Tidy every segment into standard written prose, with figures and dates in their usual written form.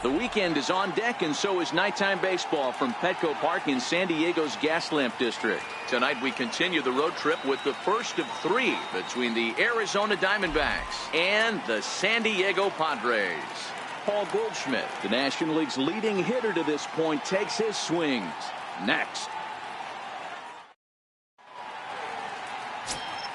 The weekend is on deck, and so is nighttime baseball from Petco Park in San Diego's Gaslamp District. Tonight we continue the road trip with the first of three between the Arizona Diamondbacks and the San Diego Padres. Paul Goldschmidt, the National League's leading hitter to this point, takes his swings. Next.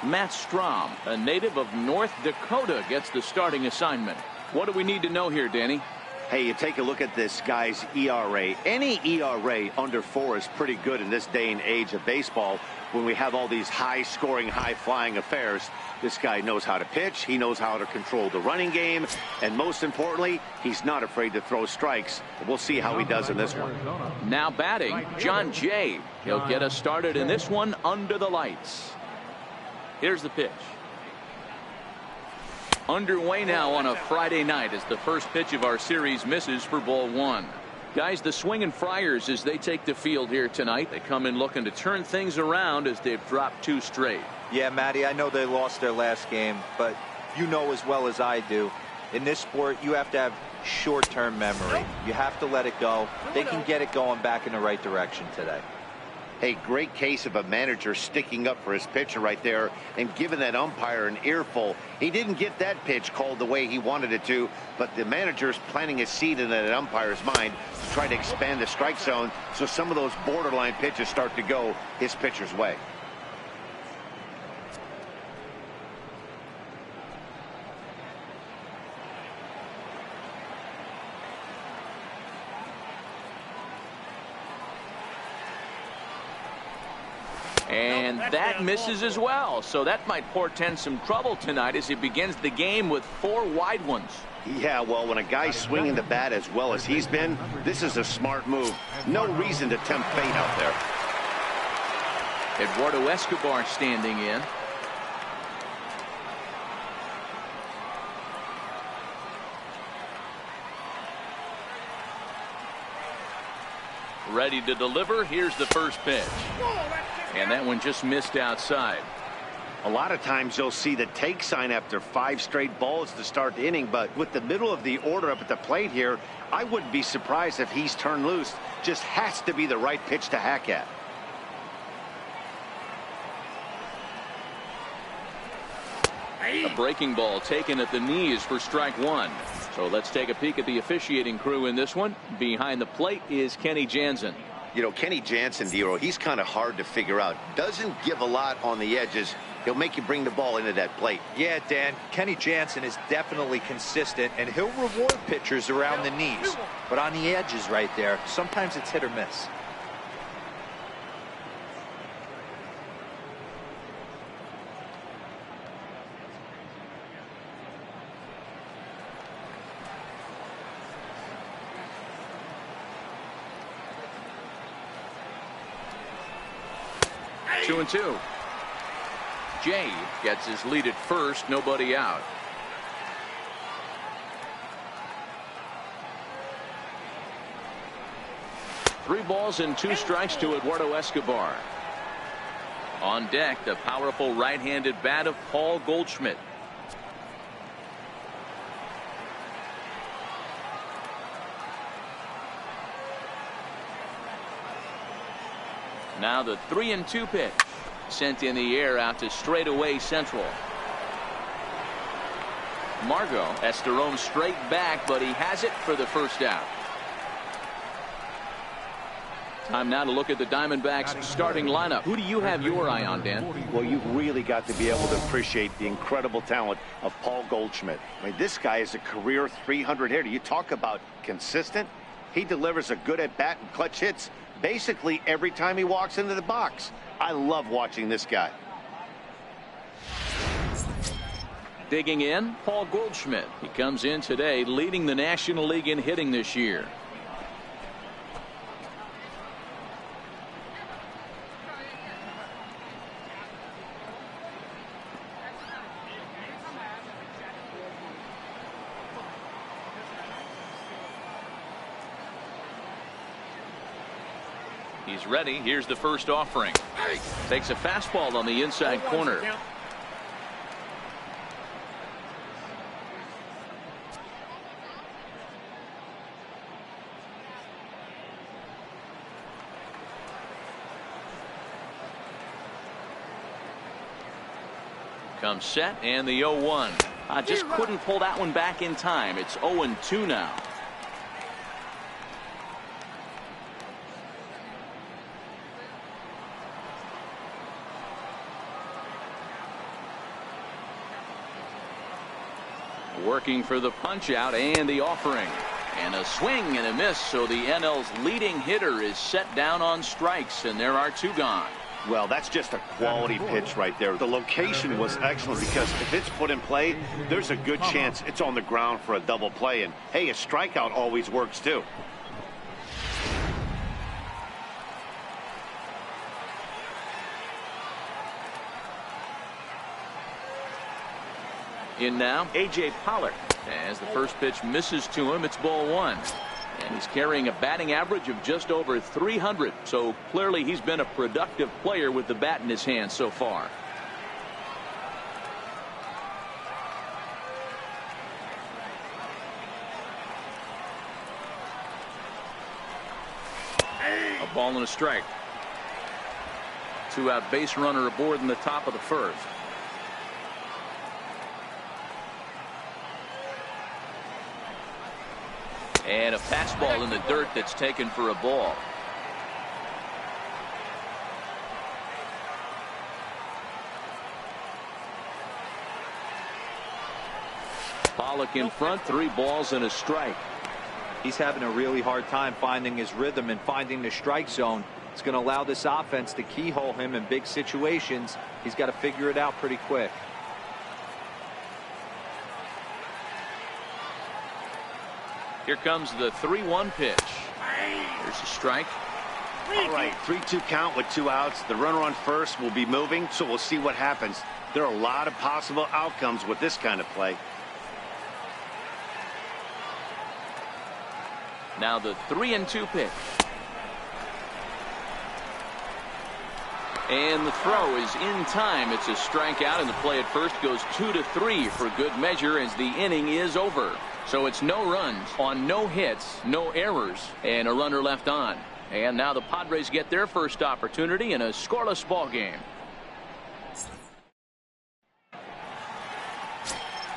Matt Strom, a native of North Dakota, gets the starting assignment. What do we need to know here, Danny? Hey, you take a look at this guy's ERA. Any ERA under 4 is pretty good in this day and age of baseball when we have all these high-scoring, high-flying affairs. This guy knows how to pitch. He knows how to control the running game. And most importantly, he's not afraid to throw strikes. We'll see how he does in this one. Now batting, John Jay. He'll get us started in this one under the lights. Here's the pitch. Underway now on a Friday night as the first pitch of our series misses for ball 1. Guys, the swinging Friars as they take the field here tonight. They come in looking to turn things around as they've dropped 2 straight. Yeah, Matty, I know they lost their last game, but you know as well as I do, in this sport you have to have short-term memory. You have to let it go. They can get it going back in the right direction today. Hey, great case of a manager sticking up for his pitcher right there and giving that umpire an earful. He didn't get that pitch called the way he wanted it to, but the manager's planting a seed in that umpire's mind to try to expand the strike zone so some of those borderline pitches start to go his pitcher's way. And that misses as well, so that might portend some trouble tonight as he begins the game with 4 wide ones. Yeah, well, when a guy's swinging the bat as well as he's been, this is a smart move. No reason to tempt fate out there. Eduardo Escobar standing in. Ready to deliver. Here's the first pitch. And that one just missed outside. A lot of times you'll see the take sign after 5 straight balls to start the inning, but with the middle of the order up at the plate here, I wouldn't be surprised if he's turned loose. Just has to be the right pitch to hack at. A breaking ball taken at the knees for strike 1. So let's take a peek at the officiating crew in this one. Behind the plate is Kenny Jansen. You know, Kenny Jansen, Dero, he's kind of hard to figure out. Doesn't give a lot on the edges. He'll make you bring the ball into that plate. Yeah, Dan, Kenny Jansen is definitely consistent, and he'll reward pitchers around the knees. But on the edges right there, sometimes it's hit or miss. Two and 2. Jay gets his lead at first, nobody out. Three balls and 2 strikes to Eduardo Escobar. On deck, the powerful right-handed bat of Paul Goldschmidt. Now the 3-2 pitch. Sent in the air out to straightaway central. Margot has to roam straight back, but he has it for the first out. Time now to look at the Diamondbacks starting lineup. Who do you have your eye on, Dan? Well, you've really got to be able to appreciate the incredible talent of Paul Goldschmidt. I mean, this guy is a career 300 hitter. You talk about consistent. He delivers a good at-bat and clutch hits basically every time he walks into the box. I love watching this guy. Digging in, Paul Goldschmidt. He comes in today leading the National League in hitting this year. He's ready. Here's the first offering. Takes a fastball on the inside corner. comes set, and the 0-1. Just couldn't pull that one back in time. It's 0-2 now. Working for the punch out and the offering. And a swing and a miss, so the NL's leading hitter is set down on strikes, and there are 2 gone. Well, that's just a quality pitch right there. The location was excellent because if it's put in play, there's a good chance it's on the ground for a double play. And, hey, a strikeout always works, too. In now, A.J. Pollard. As the first pitch misses to him, it's ball 1. And he's carrying a batting average of just over 300. So clearly he's been a productive player with the bat in his hand so far. A ball and a strike. 2-out base runner aboard in the top of the first. And a fastball in the dirt that's taken for a ball. Pollock in front, 3 balls and a strike. He's having a really hard time finding his rhythm and finding the strike zone. It's going to allow this offense to keyhole him in big situations. He's got to figure it out pretty quick. Here comes the 3-1 pitch. There's a strike. All right, 3-2 count with 2 outs. The runner on first will be moving, so we'll see what happens. There are a lot of possible outcomes with this kind of play. Now the 3-2 pitch. And the throw is in time. It's a strikeout, and the play at first goes 2-3 for good measure as the inning is over. So it's no runs on no hits, no errors, and a runner left on. And now the Padres get their first opportunity in a scoreless ball game.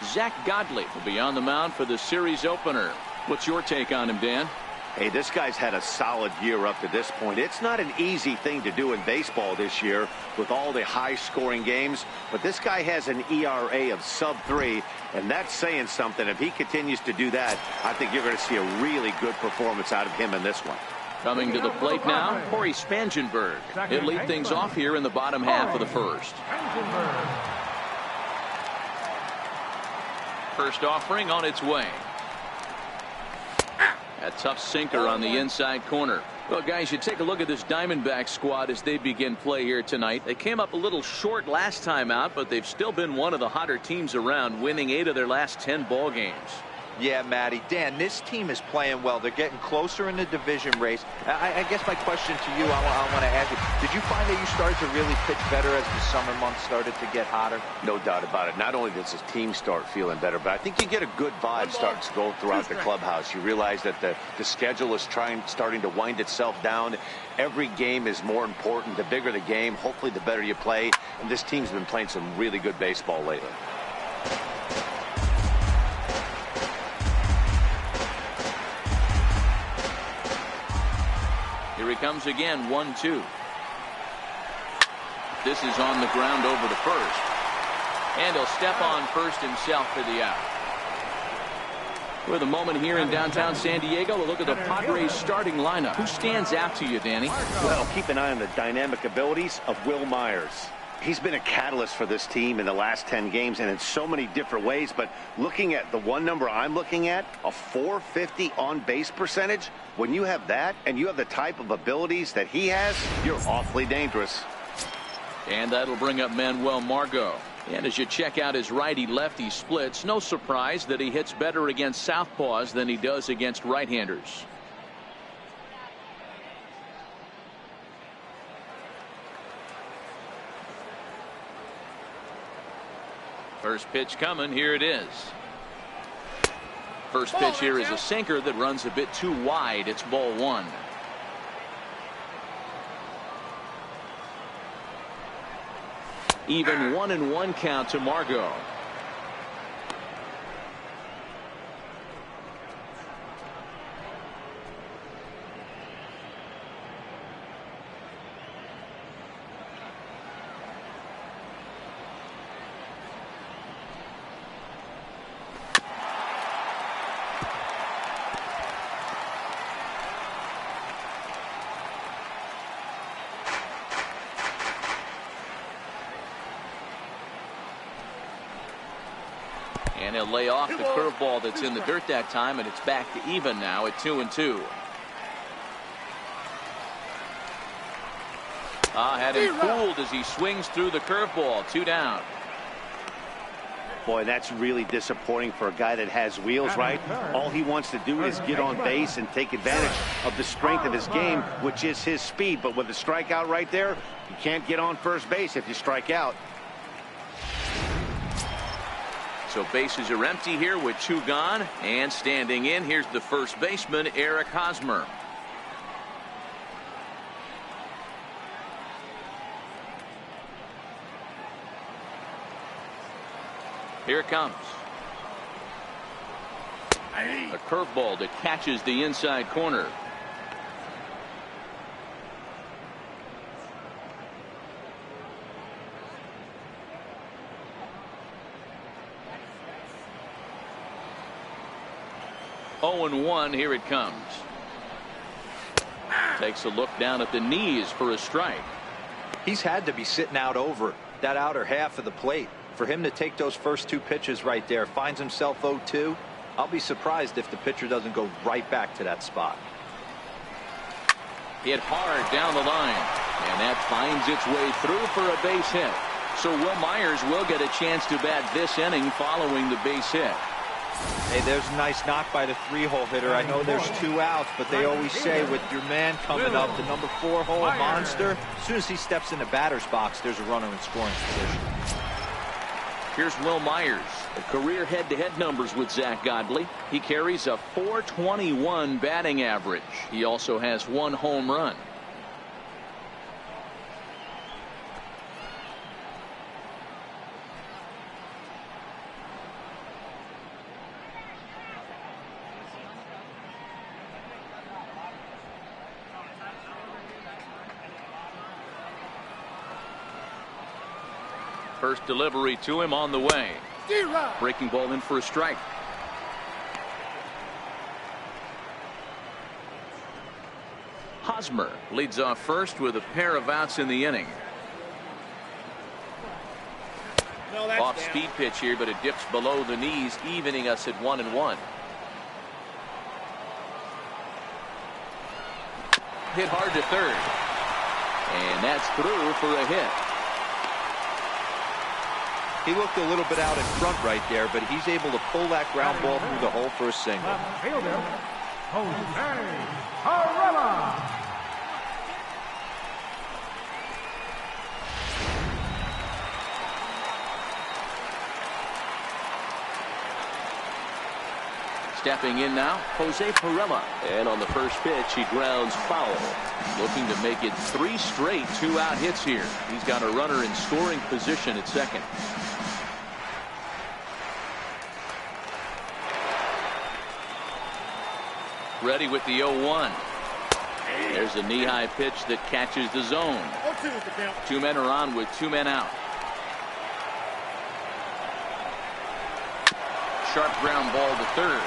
Zach Godley will be on the mound for the series opener. What's your take on him, Dan? Hey, this guy's had a solid year up to this point. It's not an easy thing to do in baseball this year with all the high-scoring games, but this guy has an ERA of sub-3, and that's saying something. If he continues to do that, I think you're going to see a really good performance out of him in this one. Coming to the plate now, Corey Spangenberg. He'll lead things off here in the bottom half of the first. First offering on its way. A tough sinker on the inside corner. Well, guys, you take a look at this Diamondback squad as they begin play here tonight. They came up a little short last time out, but they've still been one of the hotter teams around, winning 8 of their last 10 ball games. Yeah, Matty. Dan, this team is playing well. They're getting closer in the division race. I guess my question to you, I want to ask you, did you find that you started to really pitch better as the summer months started to get hotter? No doubt about it. Not only does his team start feeling better, but I think you get a good vibe starting to go throughout the clubhouse. You realize that the schedule is starting to wind itself down. Every game is more important. The bigger the game, hopefully the better you play. And this team's been playing some really good baseball lately. Here he comes again, 1-2. This is on the ground over the first. And he'll step on first himself for the out. With a moment here in downtown San Diego, we'll look at the Padres starting lineup. Who stands out to you, Danny? Well, keep an eye on the dynamic abilities of Will Myers. He's been a catalyst for this team in the last 10 games and in so many different ways. But looking at the one number I'm looking at, a .450 on-base percentage, when you have that and you have the type of abilities that he has, you're awfully dangerous. And that'll bring up Manuel Margot. And as you check out his righty-lefty splits, no surprise that he hits better against southpaws than he does against right-handers. First pitch coming. Here it is. First pitch here is a sinker that runs a bit too wide. It's ball 1. Even 1-1 count to Margot. And he'll lay off the curveball that's in the dirt that time, and it's back to even now at 2-2. Had him fooled as he swings through the curveball. 2 down. Boy, that's really disappointing for a guy that has wheels, right? All he wants to do is get on base and take advantage of the strength of his game, which is his speed. But with a strikeout right there, you can't get on first base if you strike out. So bases are empty here with 2 gone, and standing in, here's the first baseman, Eric Hosmer. Here it comes. A curveball that catches the inside corner. Oh, and 1. Here it comes. Takes a look down at the knees for a strike. He's had to be sitting out over that outer half of the plate. For him to take those first 2 pitches right there, finds himself 0-2. I'll be surprised if the pitcher doesn't go right back to that spot. Hit hard down the line, and that finds its way through for a base hit. So Will Myers will get a chance to bat this inning following the base hit. Hey, there's a nice knock by the 3-hole hitter. I know there's 2 outs, but they always say with your man coming up, the number 4-hole monster, as soon as he steps in the batter's box, there's a runner in scoring position. Here's Will Myers. The career head-to-head numbers with Zach Godley. He carries a .421 batting average. He also has 1 home run. First delivery to him on the way. Breaking ball in for a strike. Hosmer leads off first with a pair of outs in the inning. Off speed pitch here, but it dips below the knees, evening us at 1-1. Hit hard to third. And that's through for a hit. He looked a little bit out in front right there, but he's able to pull that ground ball through the hole for a single. Stepping in now, Jose Pirela. And on the first pitch, he grounds foul. Looking to make it 3 straight 2-out hits here. He's got a runner in scoring position at second. Ready with the 0-1. There's a knee-high pitch that catches the zone. 2 men are on with 2 men out. Sharp ground ball to third.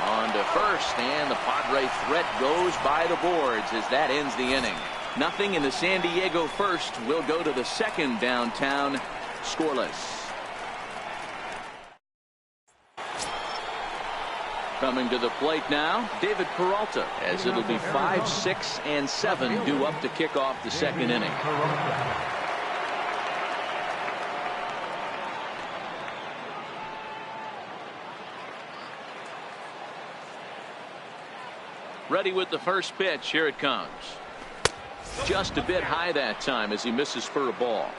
On to first, and the Padre threat goes by the boards as that ends the inning. Nothing in the San Diego first. Will go to the second downtown scoreless. Coming to the plate now, David Peralta, as it'll be 5, 6, and 7 due up to kick off the second inning. Ready with the first pitch. Here it comes. Just a bit high that time as he misses for a ball.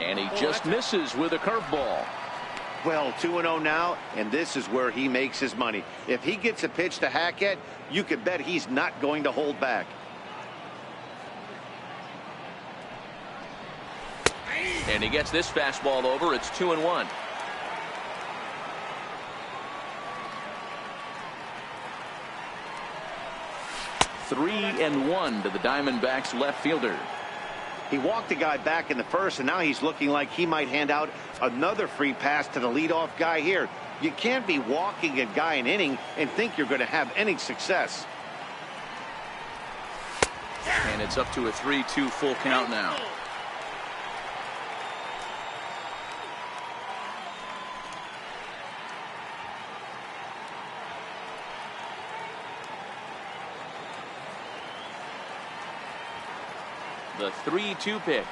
And he just misses with a curveball. Well, 2-0 now, and this is where he makes his money. If he gets a pitch to hack at, you can bet he's not going to hold back. And he gets this fastball over. It's 2-1. Three and one to the Diamondbacks left fielder. He walked the guy back in the first, and now he's looking like he might hand out another free pass to the leadoff guy here. You can't be walking a guy an inning and think you're going to have any success. And it's up to a 3-2 full count now. The 3-2 pitch.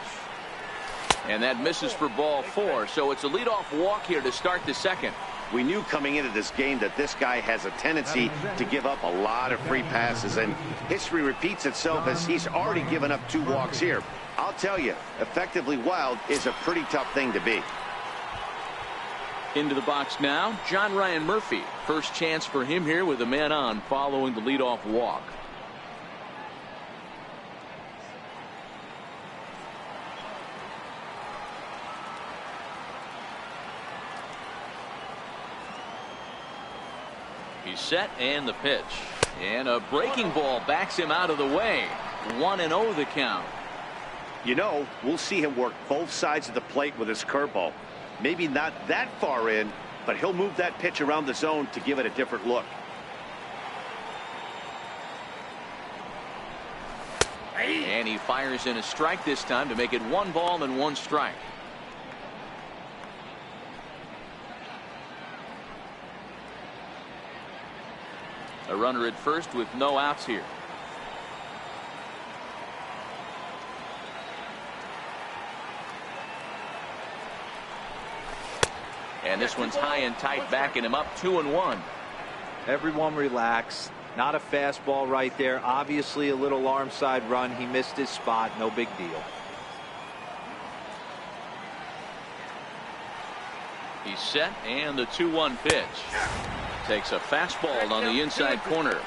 And that misses for ball 4. So it's a leadoff walk here to start the second. We knew coming into this game that this guy has a tendency to give up a lot of free passes, and history repeats itself as he's already given up 2 walks here. I'll tell you, effectively wild is a pretty tough thing to be. Into the box now, John Ryan Murphy. First chance for him here with a man on following the leadoff walk. He's set, and the pitch. And a breaking ball backs him out of the way. 1-0 the count. You know, we'll see him work both sides of the plate with his curveball. Maybe not that far in, but he'll move that pitch around the zone to give it a different look. And he fires in a strike this time to make it 1 ball and 1 strike. A runner at first with no outs here. And this one's high and tight, backing him up. 2-1. Everyone relax. Not a fastball right there. Obviously a little arm side run. He missed his spot. No big deal. He's set, and the 2-1 pitch. Takes a fastball on the inside corner.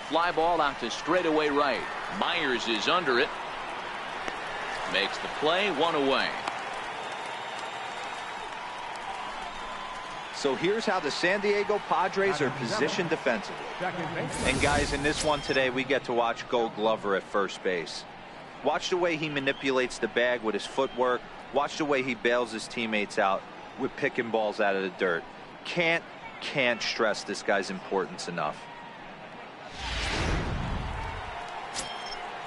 Fly ball out to straightaway right. Myers is under it. Makes the play, 1 away. So here's how the San Diego Padres are positioned defensively. And guys, in this one today, we get to watch Gold Glover at first base. Watch the way he manipulates the bag with his footwork. Watch the way he bails his teammates out with picking balls out of the dirt. Can't stress this guy's importance enough.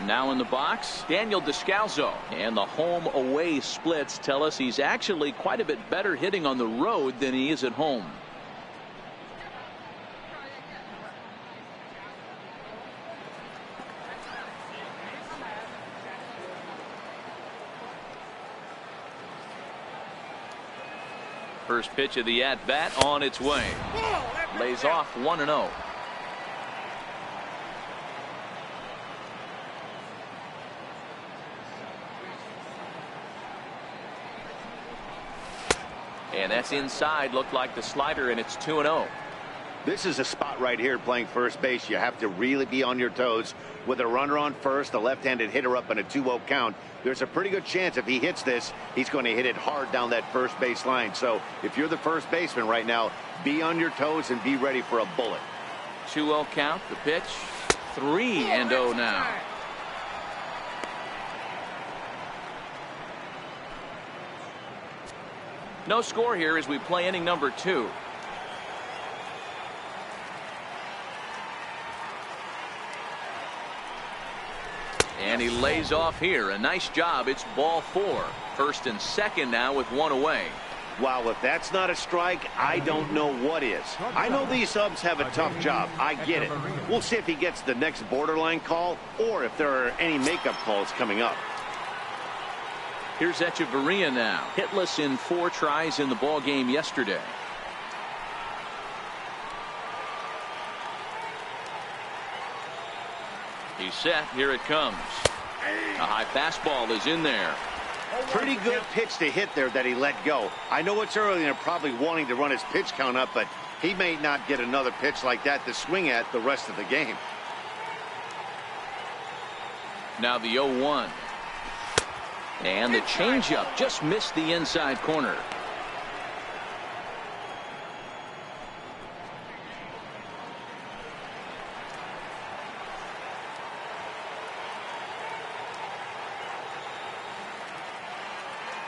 Now in the box, Daniel Descalzo. And the home-away splits tell us he's actually quite a bit better hitting on the road than he is at home. First pitch of the at-bat on its way. Lays off 1-0. And that's inside. Looked like the slider, and it's 2-0. This is a spot right here playing first base. You have to really be on your toes. With a runner on first, a left-handed hitter up in a 2-0 count, there's a pretty good chance if he hits this, he's going to hit it hard down that first base line. So if you're the first baseman right now, be on your toes and be ready for a bullet. 2-0 count. The pitch. 3-0 now. No score here as we play inning number 2. And he lays off here. A nice job. It's ball 4. First and second now with 1 away. Wow, if that's not a strike, I don't know what is. I know these subs have a tough job. I get it. We'll see if he gets the next borderline call or if there are any makeup calls coming up. Here's Echeverria now, hitless in 4 tries in the ball game yesterday. He's set. Here it comes. A high fastball is in there. Pretty good pitch to hit there that he let go. I know it's early and they're probably wanting to run his pitch count up, but he may not get another pitch like that to swing at the rest of the game. Now the 0-1. And the changeup just missed the inside corner.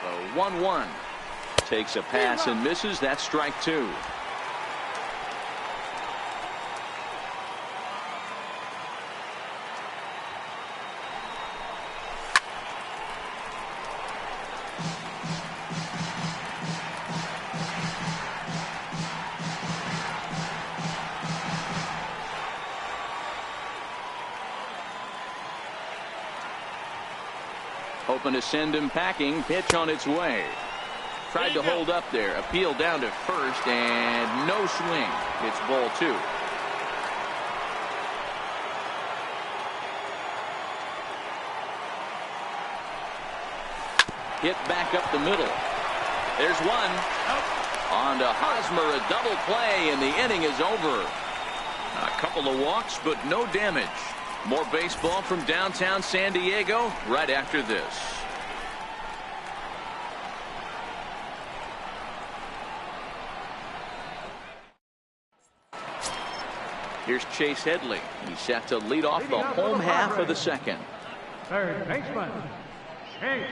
The 1-1. Takes a pass and misses. That's strike 2. Hoping to send him packing. Pitch on its way. Tried to hold up there. Appeal down to first and no swing. It's ball 2. Hit back up the middle. There's one. On to Hosmer, a double play, and the inning is over. A couple of walks, but no damage. More baseball from downtown San Diego right after this. Here's Chase Headley. He's set to lead off the home half of the second. Third baseman, Chase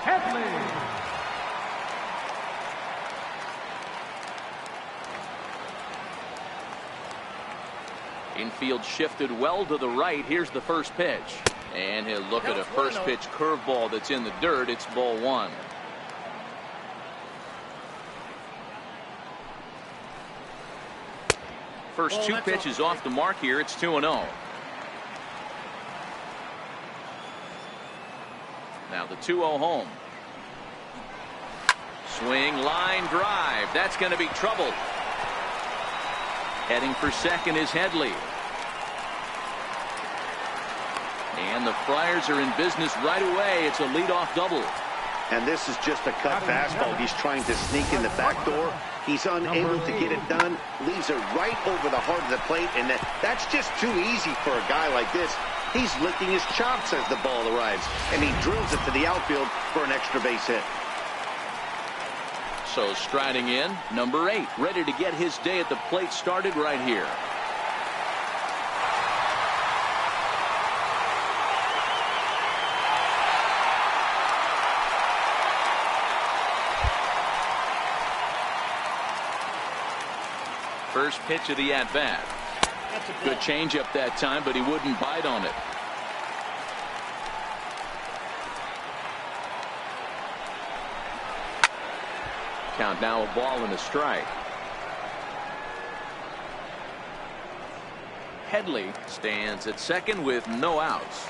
Headley. Infield shifted well to the right. Here's the first pitch. And he'll look at a first pitch curveball that's in the dirt. It's ball 1. First 2 pitches off the mark here. It's 2-0. Now the 2-0 home. Swing, line drive. That's going to be trouble. Heading for second is Headley. And the Friars are in business right away. It's a leadoff double. And this is just a cut fastball. He's trying to sneak in the back door. He's unable to get it done. Leaves it right over the heart of the plate. And that's just too easy for a guy like this. He's licking his chops as the ball arrives. And he drills it to the outfield for an extra base hit. So striding in, number 8, ready to get his day at the plate started right here. First pitch of the at-bat. Good changeup that time, but he wouldn't bite on it. Count now, a ball and a strike. Headley stands at second with no outs.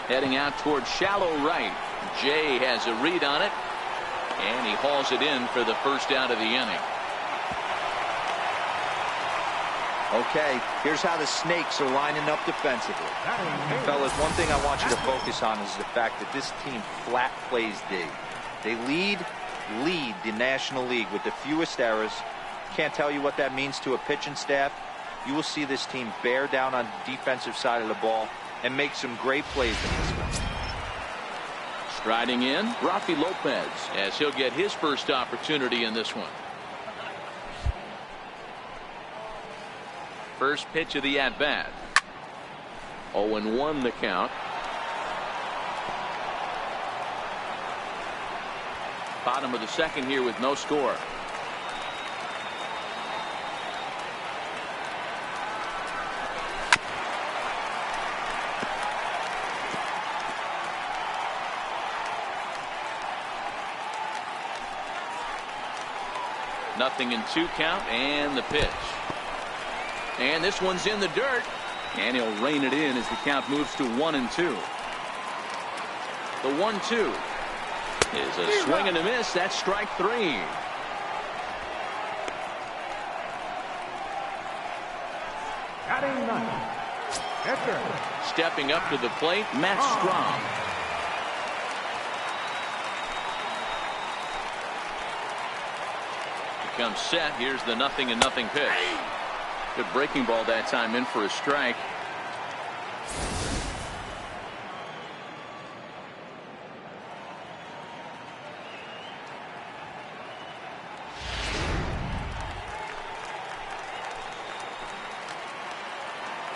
Heading out towards shallow right. Jay has a read on it. And he hauls it in for the first out of the inning. Okay, here's how the Snakes are lining up defensively. Fellas, one thing I want you to focus on is the fact that this team flat plays D. They lead the National League with the fewest errors. Can't tell you what that means to a pitching staff. You will see this team bear down on the defensive side of the ball and make some great plays in this one. Striding in, Rafi Lopez, as he'll get his first opportunity in this one. First pitch of the at-bat. 0-1 the count. Bottom of the second here with no score. Nothing in 2 count, and the pitch. And this one's in the dirt, and he'll rein it in as the count moves to 1-2. The 1-2 is a swing and a miss. That's strike 3. Batting ninth, pitcher. Stepping up to the plate, Matt Strom. Becomes set. Here's the 0-0 pitch. Good breaking ball that time, in for a strike.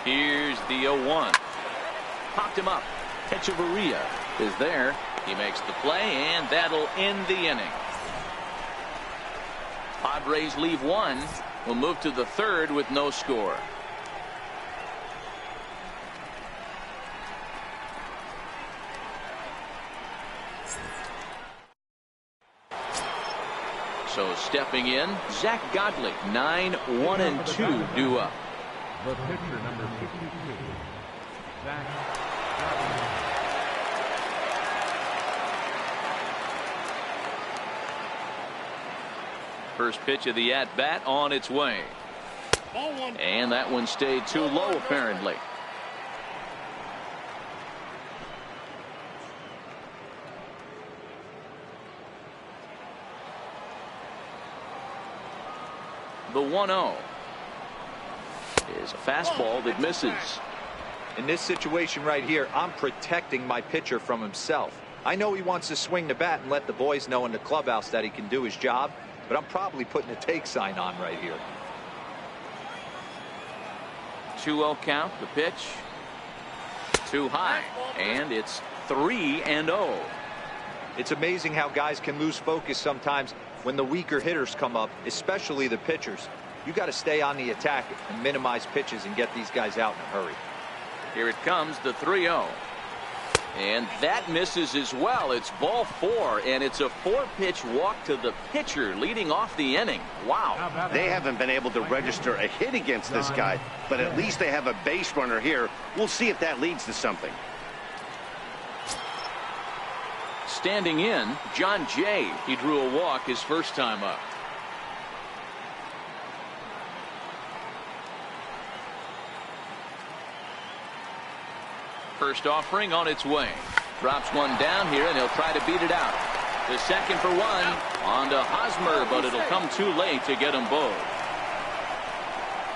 Here's the 0-1. Popped him up. Echeverria is there. He makes the play, and that'll end the inning. Padres leave one. We'll move to the third with no score. So stepping in, Zach Godley, 9-1-2 due up. The pitcher, number 52, Zach. First pitch of the at-bat on its way. And that one stayed too low, apparently. The 1-0 is a fastball that misses. In this situation right here, I'm protecting my pitcher from himself. I know he wants to swing the bat and let the boys know in the clubhouse that he can do his job, but I'm probably putting a take sign on right here. 2-0 count. The pitch too high, and it's 3-0. It's amazing how guys can lose focus sometimes when the weaker hitters come up, especially the pitchers. You got to stay on the attack and minimize pitches and get these guys out in a hurry. Here it comes, the 3-0. And that misses as well. It's ball 4, and it's a 4-pitch walk to the pitcher leading off the inning. Wow. They haven't been able to register a hit against this guy, but at least they have a base runner here. We'll see if that leads to something. Standing in, John Jay. He drew a walk his first time up. First offering on its way. Drops one down here, and he'll try to beat it out. The second for one. On to Hosmer, but it'll come too late to get them both.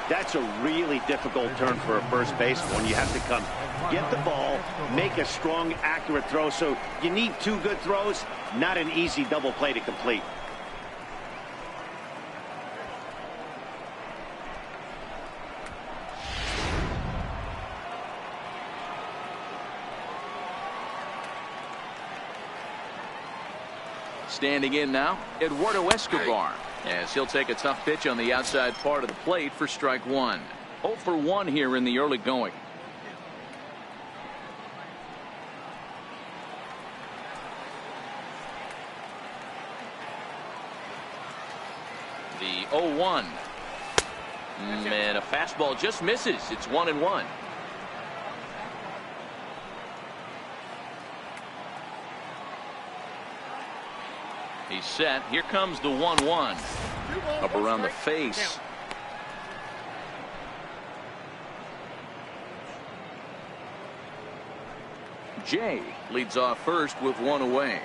That's a really difficult turn for a first baseman. You have to come get the ball, make a strong, accurate throw. So you need 2 good throws, not an easy double play to complete. Standing in now, Eduardo Escobar, as he'll take a tough pitch on the outside part of the plate for strike 1. 0 for 1 here in the early going. The 0-1. And a fastball just misses. It's 1-1. He's set. Here comes the 1-1. Up around the face. Jay leads off first with 1 away.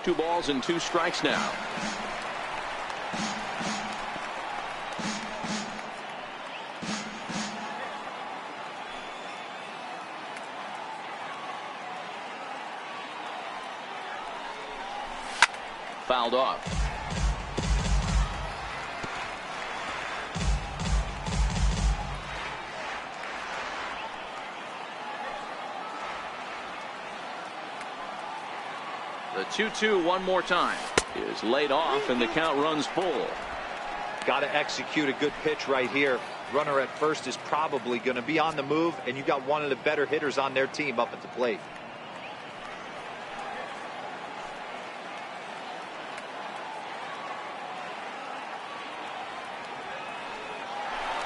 Two balls and 2 strikes now. Fouled off. The 2-2 one more time is laid off, and the count runs full. Got to execute a good pitch right here. Runner at first is probably going to be on the move, and you got one of the better hitters on their team up at the plate.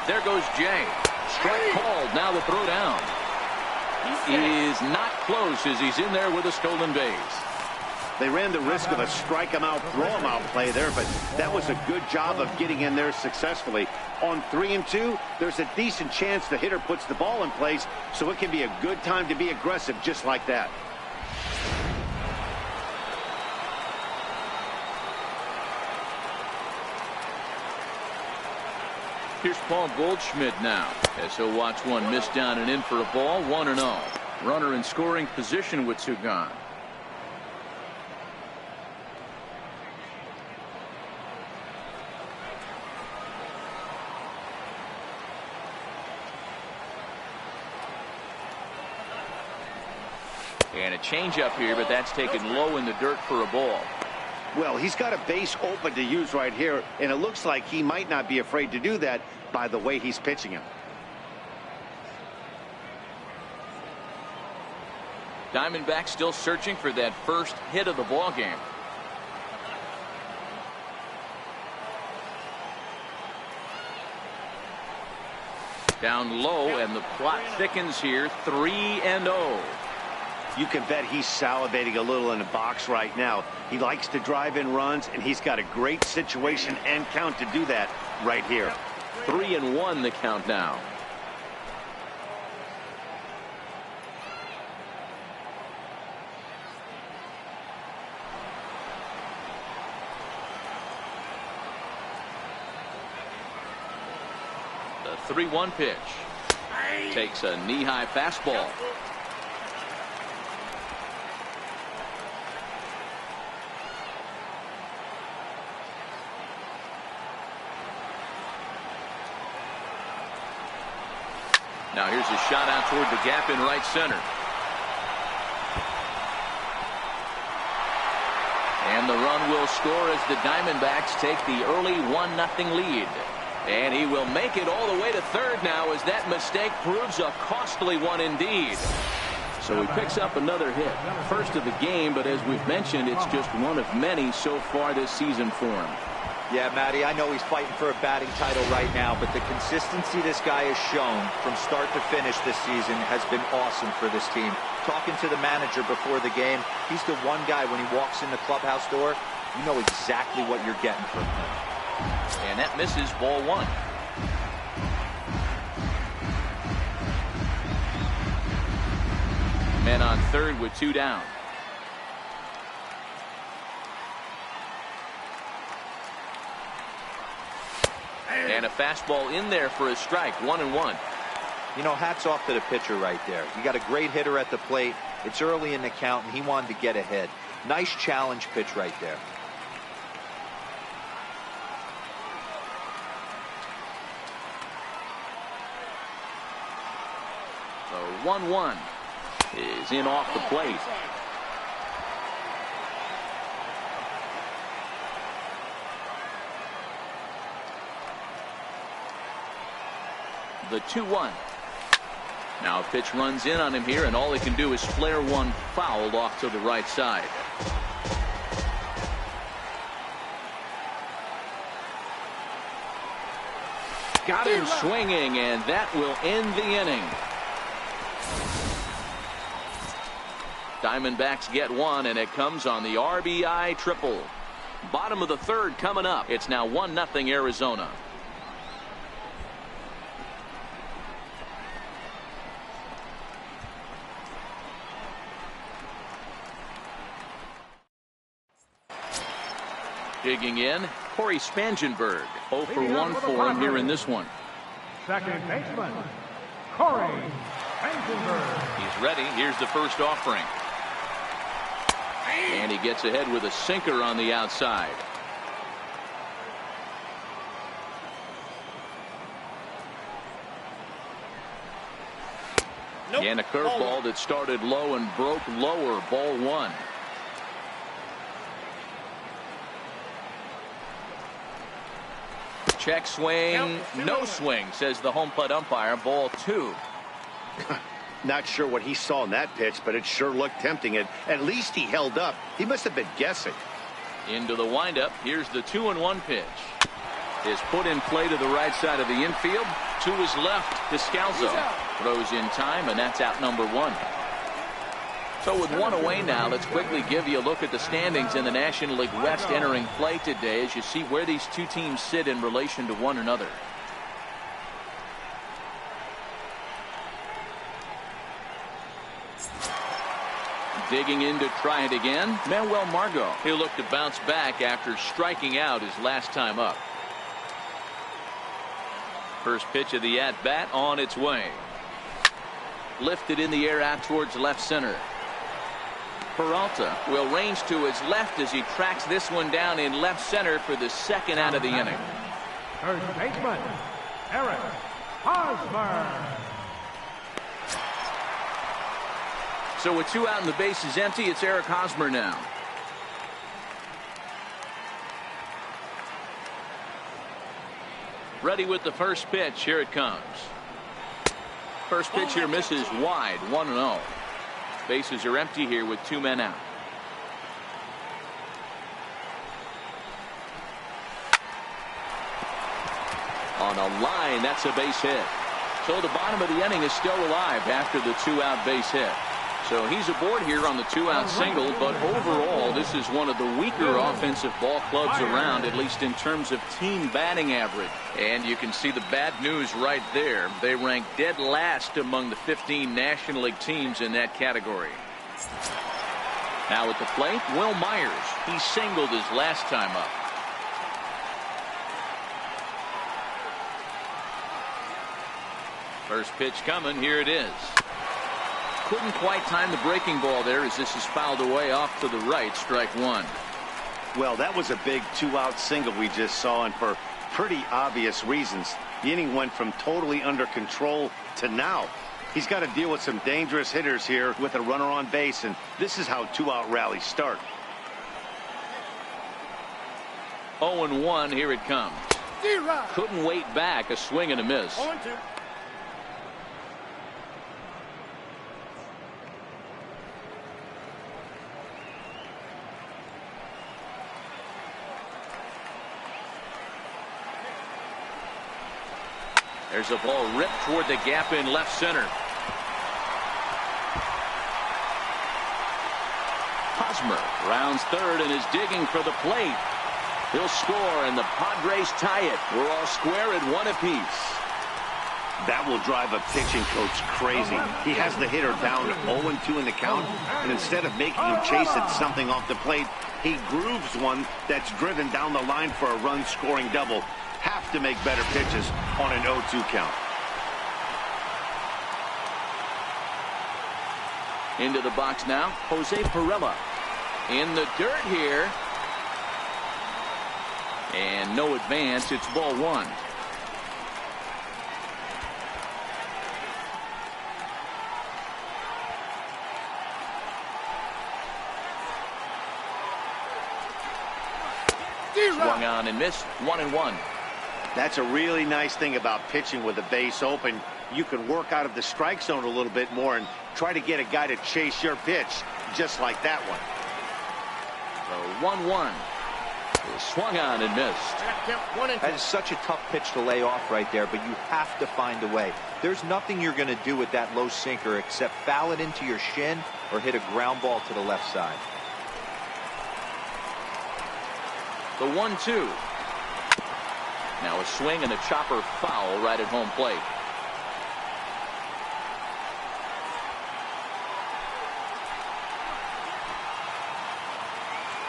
There goes Jay. Strike called. Now the throw down is not close as he's in there with a stolen base. They ran the risk of a strike him out, throw him out play there, but that was a good job of getting in there successfully. On 3-2, there's a decent chance the hitter puts the ball in place, so it can be a good time to be aggressive just like that. Here's Paul Goldschmidt now as he'll watch one miss down and in for a ball. 1-0. Runner in scoring position with two gone. And a changeup here, but that's taken low in the dirt for a ball. Well, he's got a base open to use right here, and it looks like he might not be afraid to do that by the way he's pitching him. Diamondbacks still searching for that first hit of the ball game. Down low, and the plot thickens here. 3-0. You can bet he's salivating a little in the box right now. He likes to drive in runs, and he's got a great situation and count to do that right here. 3-1 the count now. The 3-1 pitch. Takes a knee-high fastball. Now here's a shot out toward the gap in right center. And the run will score as the Diamondbacks take the early 1-0 lead. And he will make it all the way to third now as that mistake proves a costly one indeed. So he picks up another hit. First of the game, but as we've mentioned, it's just one of many so far this season for him. Yeah, Matty, I know he's fighting for a batting title right now, but the consistency this guy has shown from start to finish this season has been awesome for this team. Talking to the manager before the game, he's the one guy when he walks in the clubhouse door, you know exactly what you're getting from him. And that misses, ball one. Men on third with two down. And a fastball in there for a strike. 1-1. You know, hats off to the pitcher right there. You got a great hitter at the plate. It's early in the count, and he wanted to get ahead. Nice challenge pitch right there. The 1-1 is in off the plate. The 2-1. Now a pitch runs in on him here, and all he can do is flare one foul off to the right side. Got him swinging, and that will end the inning. Diamondbacks get one, and it comes on the RBI triple. Bottom of the third coming up. It's now 1-0 Arizona. Digging in, Corey Spangenberg. 0 for 1 for him here in this one. Second baseman, Corey Spangenberg. He's ready. Here's the first offering. And he gets ahead with a sinker on the outside. And a curveball that started low and broke lower. Ball one. Check swing, no swing, says the home plate umpire. Ball two. Not sure what he saw in that pitch, but it sure looked tempting. At least he held up. He must have been guessing. Into the windup. Here's the 2-1 pitch. is put in play to the right side of the infield. To his left, Descalzo throws in time, and that's out number 1. So with one away now, let's quickly give you a look at the standings in the National League West entering play today as you see where these two teams sit in relation to one another. Digging in to try it again, Manuel Margot. He'll look to bounce back after striking out his last time up. First pitch of the at-bat on its way. Lifted in the air out towards left center. Peralta will range to his left as he tracks this one down in left center for the second out of the inning. Third baseman, Eric Hosmer. So with 2 out and the base is empty, it's Eric Hosmer now. Ready with the first pitch. Here it comes. First pitch here misses wide, 1-0. Bases are empty here with 2 men out. On a line, that's a base hit. So the bottom of the inning is still alive after the 2-out base hit. So he's aboard here on the 2-out single, but overall this is one of the weaker offensive ball clubs around, at least in terms of team batting average. And you can see the bad news right there. They rank dead last among the 15 National League teams in that category. Now at the plate, Will Myers. He singled his last time up. First pitch coming. Here it is. Couldn't quite time the breaking ball there as this is fouled away off to the right. Strike 1. Well, that was a big 2-out single we just saw, and for pretty obvious reasons. The inning went from totally under control to now. He's got to deal with some dangerous hitters here with a runner on base, and this is how 2-out rallies start. 0-1. Here it comes. Couldn't wait back. A swing and a miss. 0-2. There's a ball ripped toward the gap in left center. Hosmer rounds third and is digging for the plate. He'll score and the Padres tie it. We're all square at 1 apiece. That will drive a pitching coach crazy. He has the hitter down 0-2 in the count, and instead of making him chase at something off the plate, he grooves one that's driven down the line for a run-scoring double. Have to make better pitches on an 0-2 count. Into the box now, Jose Pirela. In the dirt here. And no advance. It's ball 1. Swung on and missed. 1-1. That's a really nice thing about pitching with the base open. You can work out of the strike zone a little bit more and try to get a guy to chase your pitch, just like that one. So 1-1. Swung on and missed. That is such a tough pitch to lay off right there, but you have to find a way. There's nothing you're going to do with that low sinker except foul it into your shin or hit a ground ball to the left side. The 1-2. Now a swing and a chopper foul right at home plate.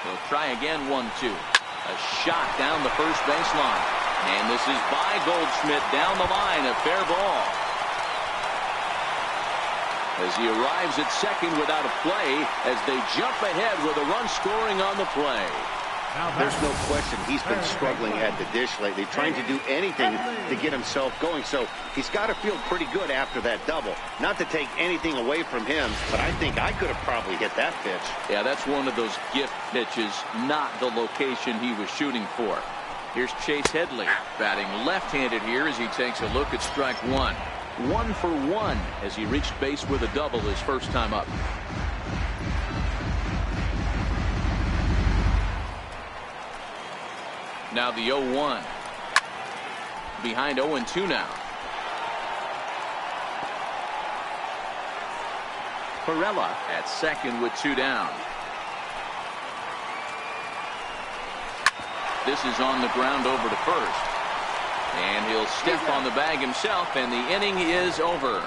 He'll try again. 1-2. A shot down the first baseline. And this is by Goldschmidt down the line. A fair ball. As he arrives at second without a play as they jump ahead with a run scoring on the play. There's no question he's been struggling at the dish lately, trying to do anything to get himself going. So he's got to feel pretty good after that double. Not to take anything away from him, but I think I could have probably hit that pitch. Yeah, that's one of those gift pitches, not the location he was shooting for. Here's Chase Headley batting left-handed here as he takes a look at strike 1. 1 for 1 as he reached base with a double his first time up. Now the 0-1. behind 0-2 now. Perella at second with 2 down. This is on the ground over to first. And he'll step on the bag himself, and the inning is over.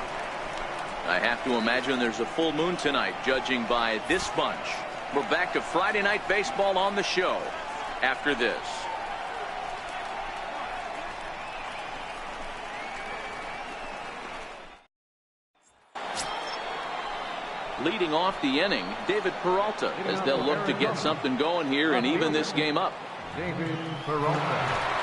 I have to imagine there's a full moon tonight, judging by this bunch. We're back to Friday Night Baseball on the show after this. Leading off the inning, David Peralta, as they'll look to get something going here and even this game up. David Peralta.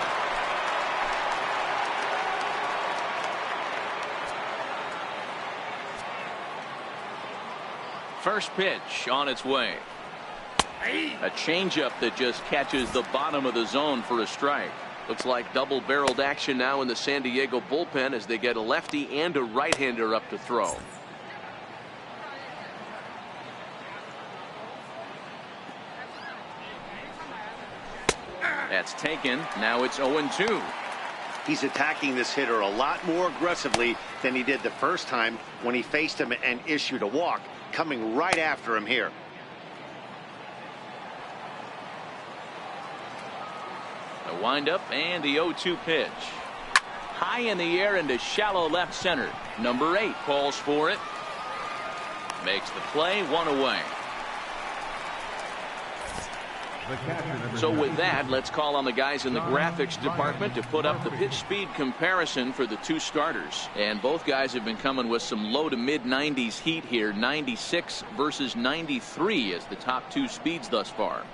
First pitch on its way. A changeup that just catches the bottom of the zone for a strike. Looks like double-barreled action now in the San Diego bullpen as they get a lefty and a right-hander up to throw. That's taken. Now it's 0-2. He's attacking this hitter a lot more aggressively than he did the first time when he faced him and issued a walk, coming right after him here. The windup and the 0-2 pitch. High in the air into shallow left center. Number 8 calls for it. Makes the play, 1 away. So with that, let's call on the guys in the graphics department to put up the pitch speed comparison for the two starters. And both guys have been coming with some low to mid 90s heat here. 96 versus 93 as the top two speeds thus far.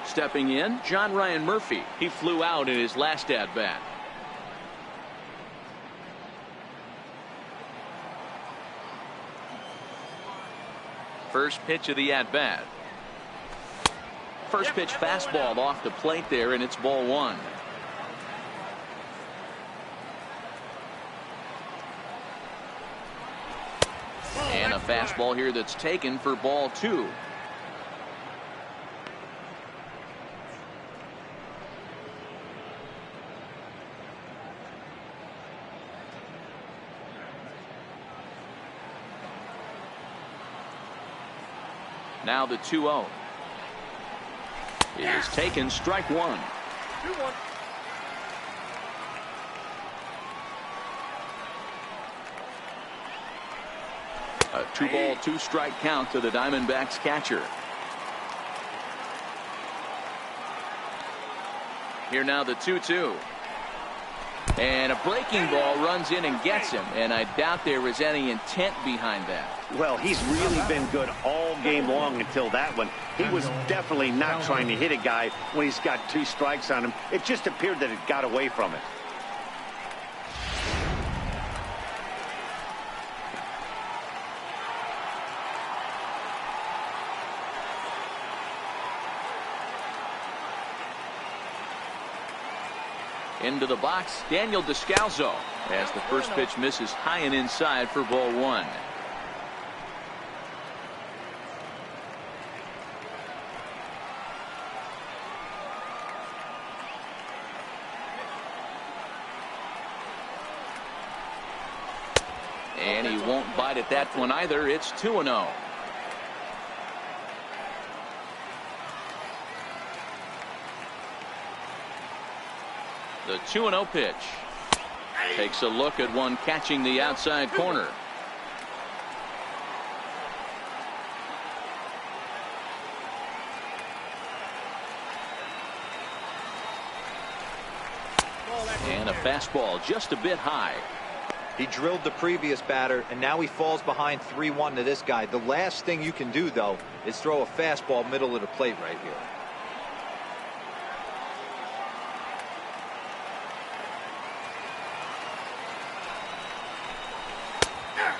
Stepping in, John Ryan Murphy. He flew out in his last at bat. First pitch of the at-bat. First pitch fastball off the plate there, and it's ball 1. And a fastball here that's taken for ball 2. Now the 2-0 is taken, strike 1. 2-1. A 2-ball, 2-strike count to the Diamondbacks catcher. Here now the 2-2. And a breaking ball runs in and gets him, and I doubt there was any intent behind that. Well, he's really been good all game long until that one. He was definitely not trying to hit a guy when he's got 2 strikes on him. It just appeared that it got away from it. Into the box, Daniel Descalso, as the first pitch misses high and inside for ball 1. And he won't bite at that one either. It's 2-0. The 2-0 pitch. Takes a look at one catching the outside corner. And a fastball just a bit high. He drilled the previous batter, and now he falls behind 3-1 to this guy. The last thing you can do, though, is throw a fastball middle of the plate right here.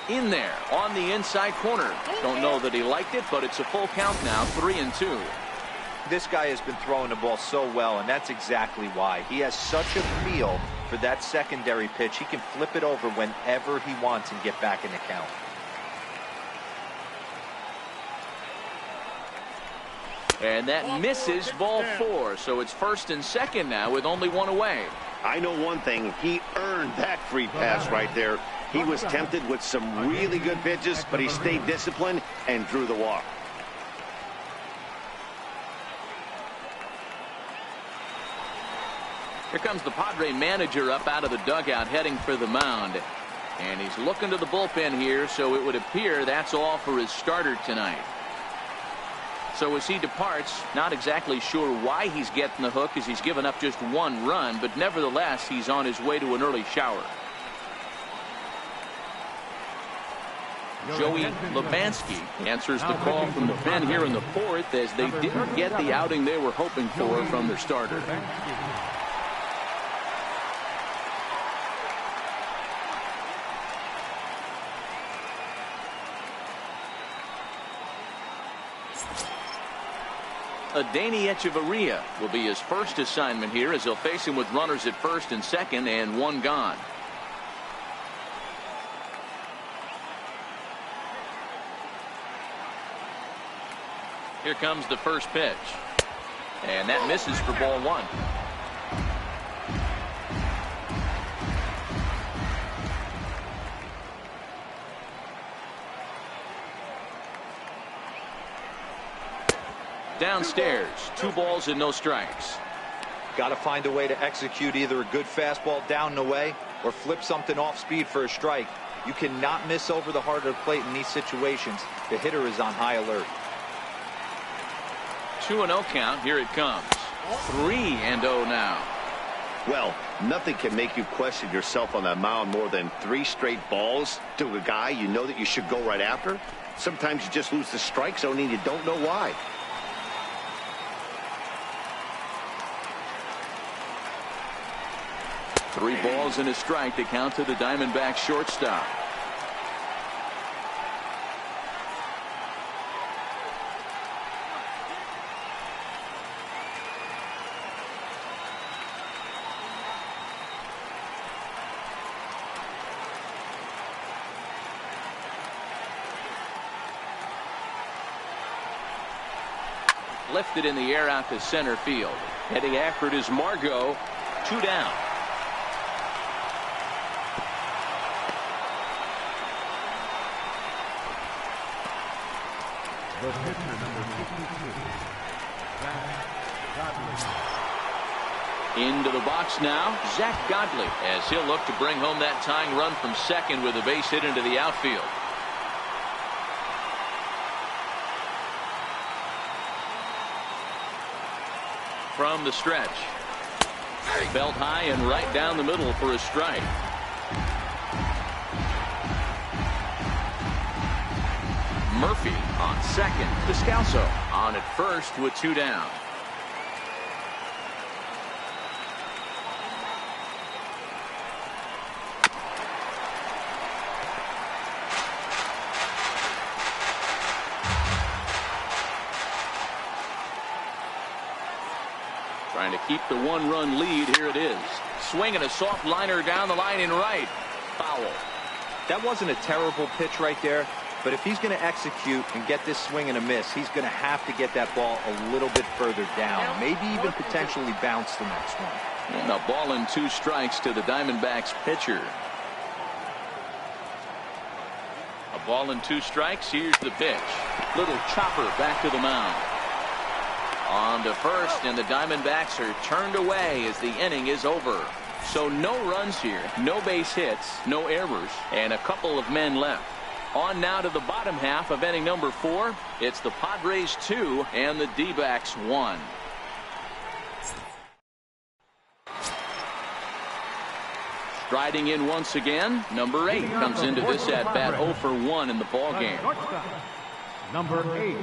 In there on the inside corner. Don't know that he liked it, but it's a full count now, 3-2. This guy has been throwing the ball so well, and that's exactly why. He has such a feel for that secondary pitch. He can flip it over whenever he wants and get back in the count. And that misses ball 4. So it's 1st and 2nd now with only 1 away. I know one thing. He earned that free pass right there. He was tempted with some really good pitches, but he stayed disciplined and drew the walk. Here comes the Padre manager up out of the dugout heading for the mound. And he's looking to the bullpen here, so it would appear that's all for his starter tonight. So as he departs, not exactly sure why he's getting the hook, as he's given up just 1 run, but nevertheless he's on his way to an early shower. Joey Lebansky answers the call from the pen here in the 4th, as they didn't get the outing they were hoping for from their starter. Adeiny Echeverria will be his first assignment here, as he'll face him with runners at 1st and 2nd and 1 gone. Here comes the first pitch. And that misses for ball 1. Downstairs, 2 balls and no strikes. Got to find a way to execute either a good fastball down and away or flip something off speed for a strike. You cannot miss over the heart of the plate in these situations. The hitter is on high alert. 2-0 count. Here it comes. 3-0 now. Well, nothing can make you question yourself on that mound more than 3 straight balls to a guy you know that you should go right after. Sometimes you just lose the strike zone and you don't know why. Three balls and a strike to count to the Diamondbacks shortstop. Lifted in the air out to center field. Heading after it is Margot. 2 down. The pitcher, number 52, Zach Godley. Into the box now, Zach Godley, as he'll look to bring home that tying run from second with a base hit into the outfield. From the stretch. Belt high and right down the middle for a strike. Murphy on second. Descalso on at first with 2 down. Trying to keep the 1-run lead. Here it is. Swinging a soft liner down the line in right. Foul. That wasn't a terrible pitch right there. But if he's going to execute and get this swing and a miss, he's going to have to get that ball a little bit further down. Maybe even potentially bounce the next one. And a ball and 2 strikes to the Diamondbacks pitcher. A ball and 2 strikes. Here's the pitch. Little chopper back to the mound. On to first, and the Diamondbacks are turned away as the inning is over. So no runs here, no base hits, no errors, and a couple of men left. On now to the bottom half of inning number 4. It's the Padres 2 and the D-backs 1. Striding in once again, number 8 comes into this at bat 0 for 1 in the ballgame. Number 8.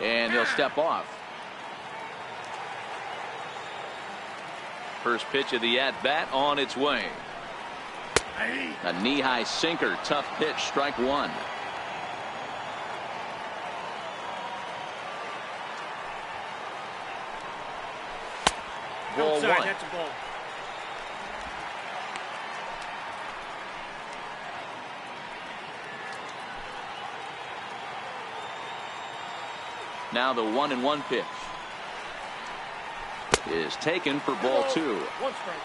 And he'll step off. First pitch of the at-bat on its way. A knee-high sinker, tough pitch, strike 1. Ball 1. That's a ball. Now the 1-1 pitch is taken for ball 2. 1 strike.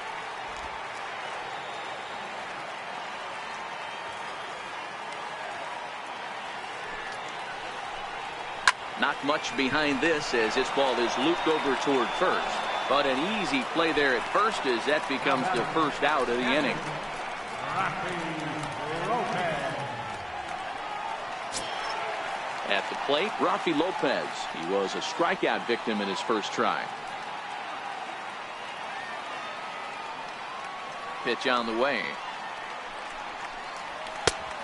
Not much behind this as this ball is looped over toward first. But an easy play there at first as that becomes the first out of the inning. At the plate, Rafi Lopez. He was a strikeout victim in his first try. Pitch on the way.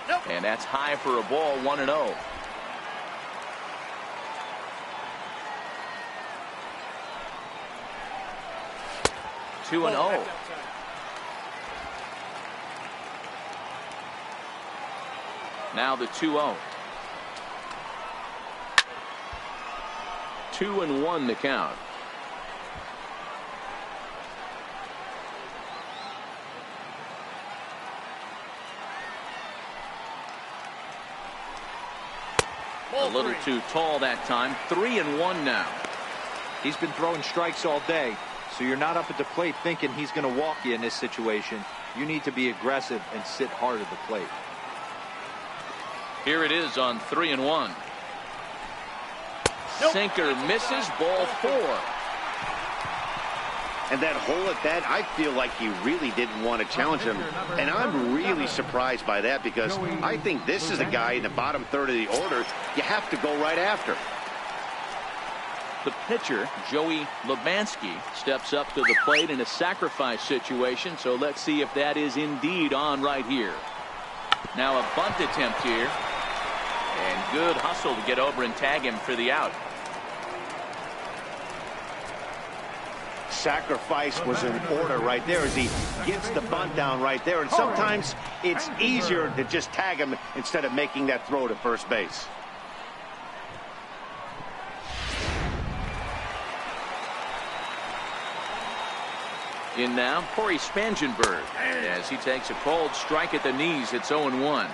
Nope. And that's high for a ball, 1-0. Two and 0. Now the 2-0. 2-1 the count. A little too tall that time. 3-1 now. He's been throwing strikes all day, so you're not up at the plate thinking he's going to walk you in this situation. You need to be aggressive and sit hard at the plate. Here it is on 3-1. Nope. Sinker misses, ball 4. And that hole at that, I feel like he really didn't want to challenge him. And I'm really surprised by that because I think this is a guy in the bottom third of the order you have to go right after. The pitcher, Joey Lebansky, steps up to the plate in a sacrifice situation. So let's see if that is indeed on right here. Now a bunt attempt here. And good hustle to get over and tag him for the out. Sacrifice was in order right there as he gets the bunt down right there. And sometimes it's easier to just tag him instead of making that throw to first base. In now, Corey Spangenberg, as he takes a called strike at the knees. It's 0-1.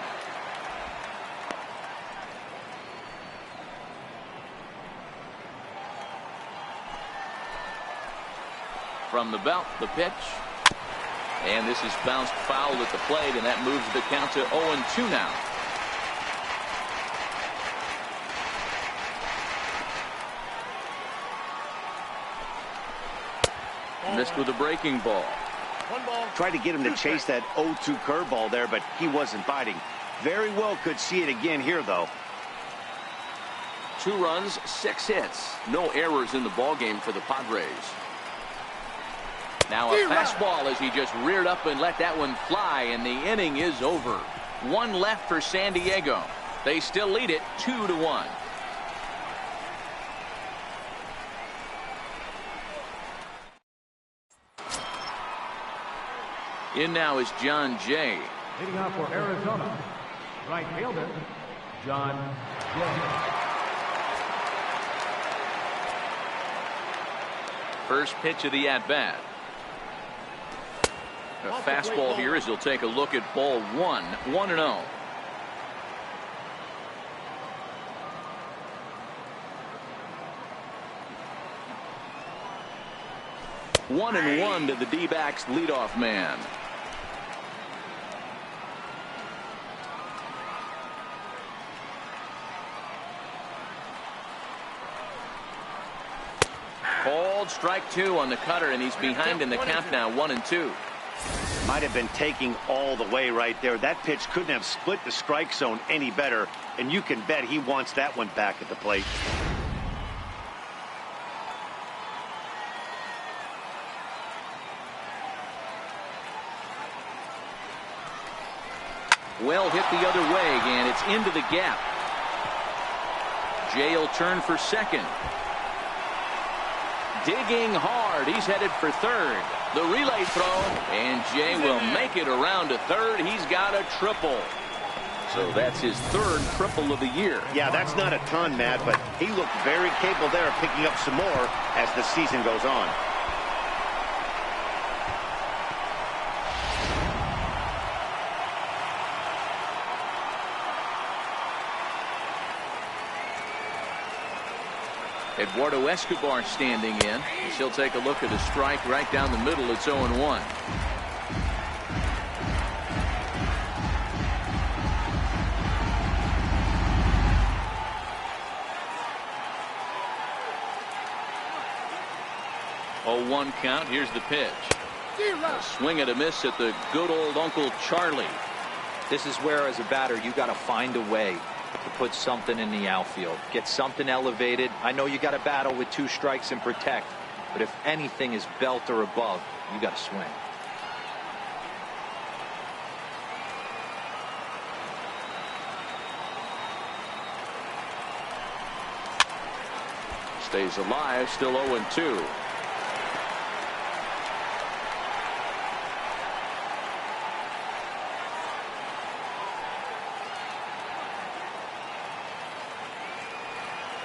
From the belt, the pitch. And this is bounced foul at the plate, and that moves the count to 0-2 now. Missed with a breaking ball. 1 ball. Tried to get him to chase that 0-2 curveball there, but he wasn't biting. Very well could see it again here, though. 2 runs, 6 hits. No errors in the ballgame for the Padres. Now a fastball as he just reared up and let that one fly, and the inning is over. 1 left for San Diego. They still lead it 2-1. In now is John Jay. Leading off for Arizona, right fielder, John Jay. First pitch of the at-bat. A fastball here as he'll take a look at ball 1. 1-0. One and 1 to the D-backs leadoff man. Called strike 2 on the cutter, and he's behind in the count now. 1-2. Might have been taking all the way right there. That pitch couldn't have split the strike zone any better, and you can bet he wants that one back at the plate. Well hit the other way, and it's into the gap. Jay will turn for second. Digging hard. He's headed for third. The relay throw, and Jay will make it around to third. He's got a triple. So that's his 3rd triple of the year. Yeah, that's not a ton, Matt, but he looked very capable there of picking up some more as the season goes on. Eduardo Escobar standing in. He'll take a look at a strike right down the middle. It's 0-1. Oh, 1 count. Here's the pitch. A swing and a miss at the good old Uncle Charlie. This is where, as a batter, you got to find a way to put something in the outfield. Get something elevated. I know you got to battle with 2 strikes and protect, but if anything is belt or above, you got to swing. Stays alive, still 0-2.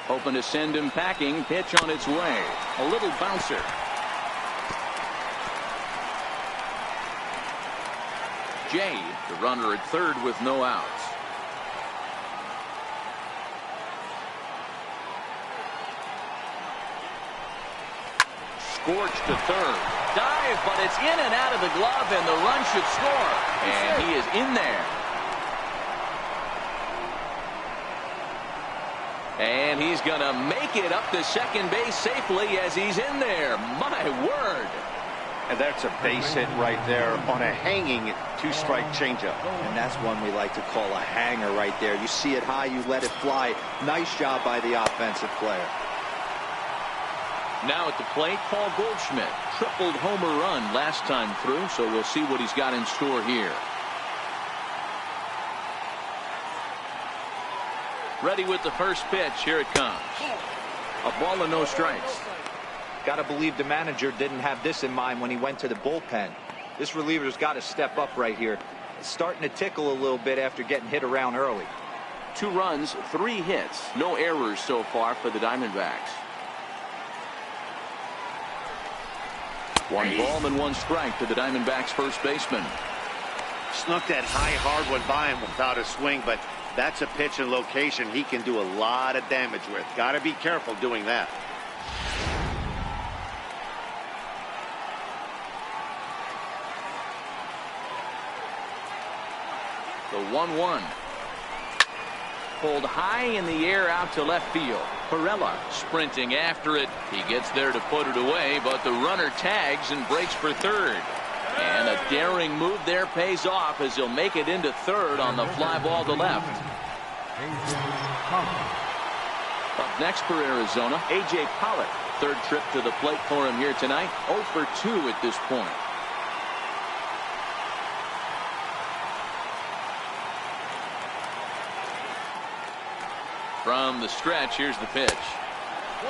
Hoping to send him packing. Pitch on its way. A little bouncer. Jay, the runner at third with no outs. Scorched to third. Dive, but it's in and out of the glove, and the run should score. And he is in there. And he's going to make it up to second base safely as he's in there. My word. And that's a base hit right there on a hanging 2-strike changeup. And that's one we like to call a hanger right there. You see it high, you let it fly. Nice job by the offensive player. Now at the plate, Paul Goldschmidt. Tripled homer run last time through, so we'll see what he's got in store here. Ready with the first pitch. Here it comes. A ball and no strikes. Got to believe the manager didn't have this in mind when he went to the bullpen. This reliever's got to step up right here. It's starting to tickle a little bit after getting hit around early. 2 runs, 3 hits. No errors so far for the Diamondbacks. 1 ball and 1 strike to the Diamondbacks first baseman. Snuck that high hard one by him without a swing, but that's a pitch and location he can do a lot of damage with. Got to be careful doing that. The 1-1. Pulled high in the air out to left field. Perella sprinting after it. He gets there to put it away, but the runner tags and breaks for third. And a daring move there pays off as he'll make it into third on the fly ball to left. Up next for Arizona, A.J. Pollock. Third trip to the plate for him here tonight. 0 for 2 at this point. From the stretch, here's the pitch.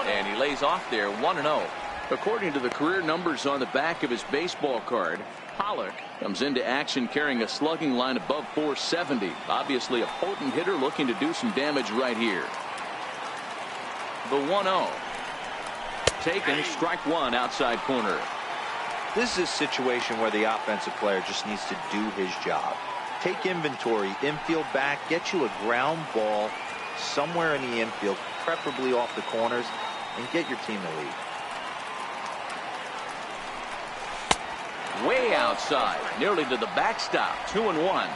And he lays off there, 1-0. According to the career numbers on the back of his baseball card, Pollock comes into action carrying a slugging line above 470. Obviously a potent hitter looking to do some damage right here. The 1-0. Taken, strike 1 outside corner. This is a situation where the offensive player just needs to do his job. Take inventory, infield back, get you a ground ball somewhere in the infield, preferably off the corners, and get your team the lead. Way outside, nearly to the backstop. 2-1.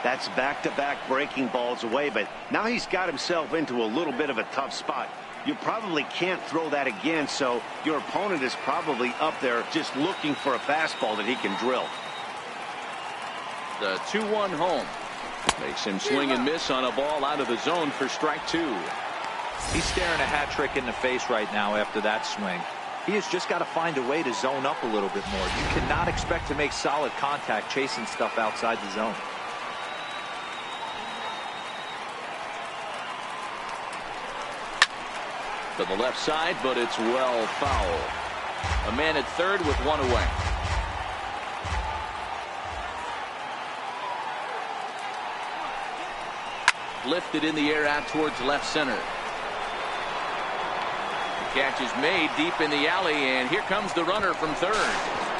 That's back-to-back breaking balls away, but now he's got himself into a little bit of a tough spot. You probably can't throw that again, so your opponent is probably up there just looking for a fastball that he can drill. The 2-1 home. Makes him swing and miss on a ball out of the zone for strike 2. He's staring a hat trick in the face right now after that swing. He has just got to find a way to zone up a little bit more. You cannot expect to make solid contact chasing stuff outside the zone. To the left side, but it's well foul. A man at third with 1 away. Lifted in the air out towards left center. The catch is made deep in the alley, and here comes the runner from third.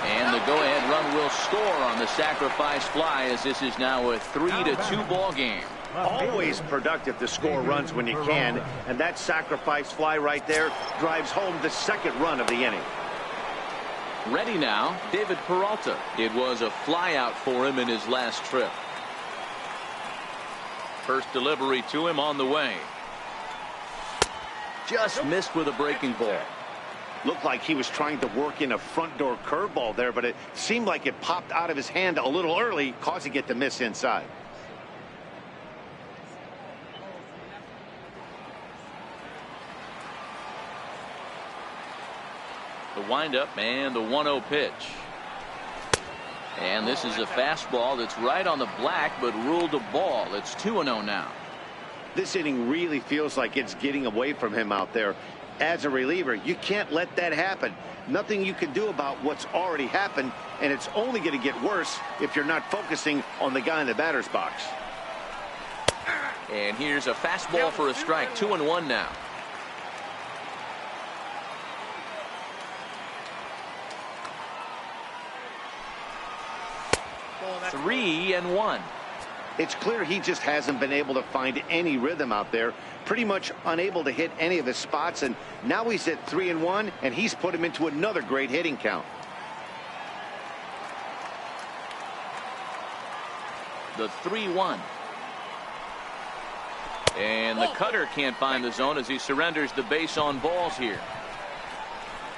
And the go-ahead run will score on the sacrifice fly, as this is now a 3-2 ball game. Always productive to score runs when you can, and that sacrifice fly right there drives home the second run of the inning. Ready now, David Peralta. It was a flyout for him in his last trip. First delivery to him on the way. Just missed with a breaking ball. Looked like he was trying to work in a front door curveball there, but it seemed like it popped out of his hand a little early, causing it to miss inside. The windup and the 1-0 pitch. And this is a fastball that's right on the black, but ruled a ball. It's 2-0 now. This inning really feels like it's getting away from him out there. As a reliever, you can't let that happen. Nothing you can do about what's already happened, and it's only going to get worse if you're not focusing on the guy in the batter's box. And here's a fastball for a strike. 2-1 now. 3-1. It's clear he just hasn't been able to find any rhythm out there. Pretty much unable to hit any of his spots, and now he's at 3-1, and he's put him into another great hitting count. The 3-1. And the cutter can't find the zone as he surrenders the base on balls here.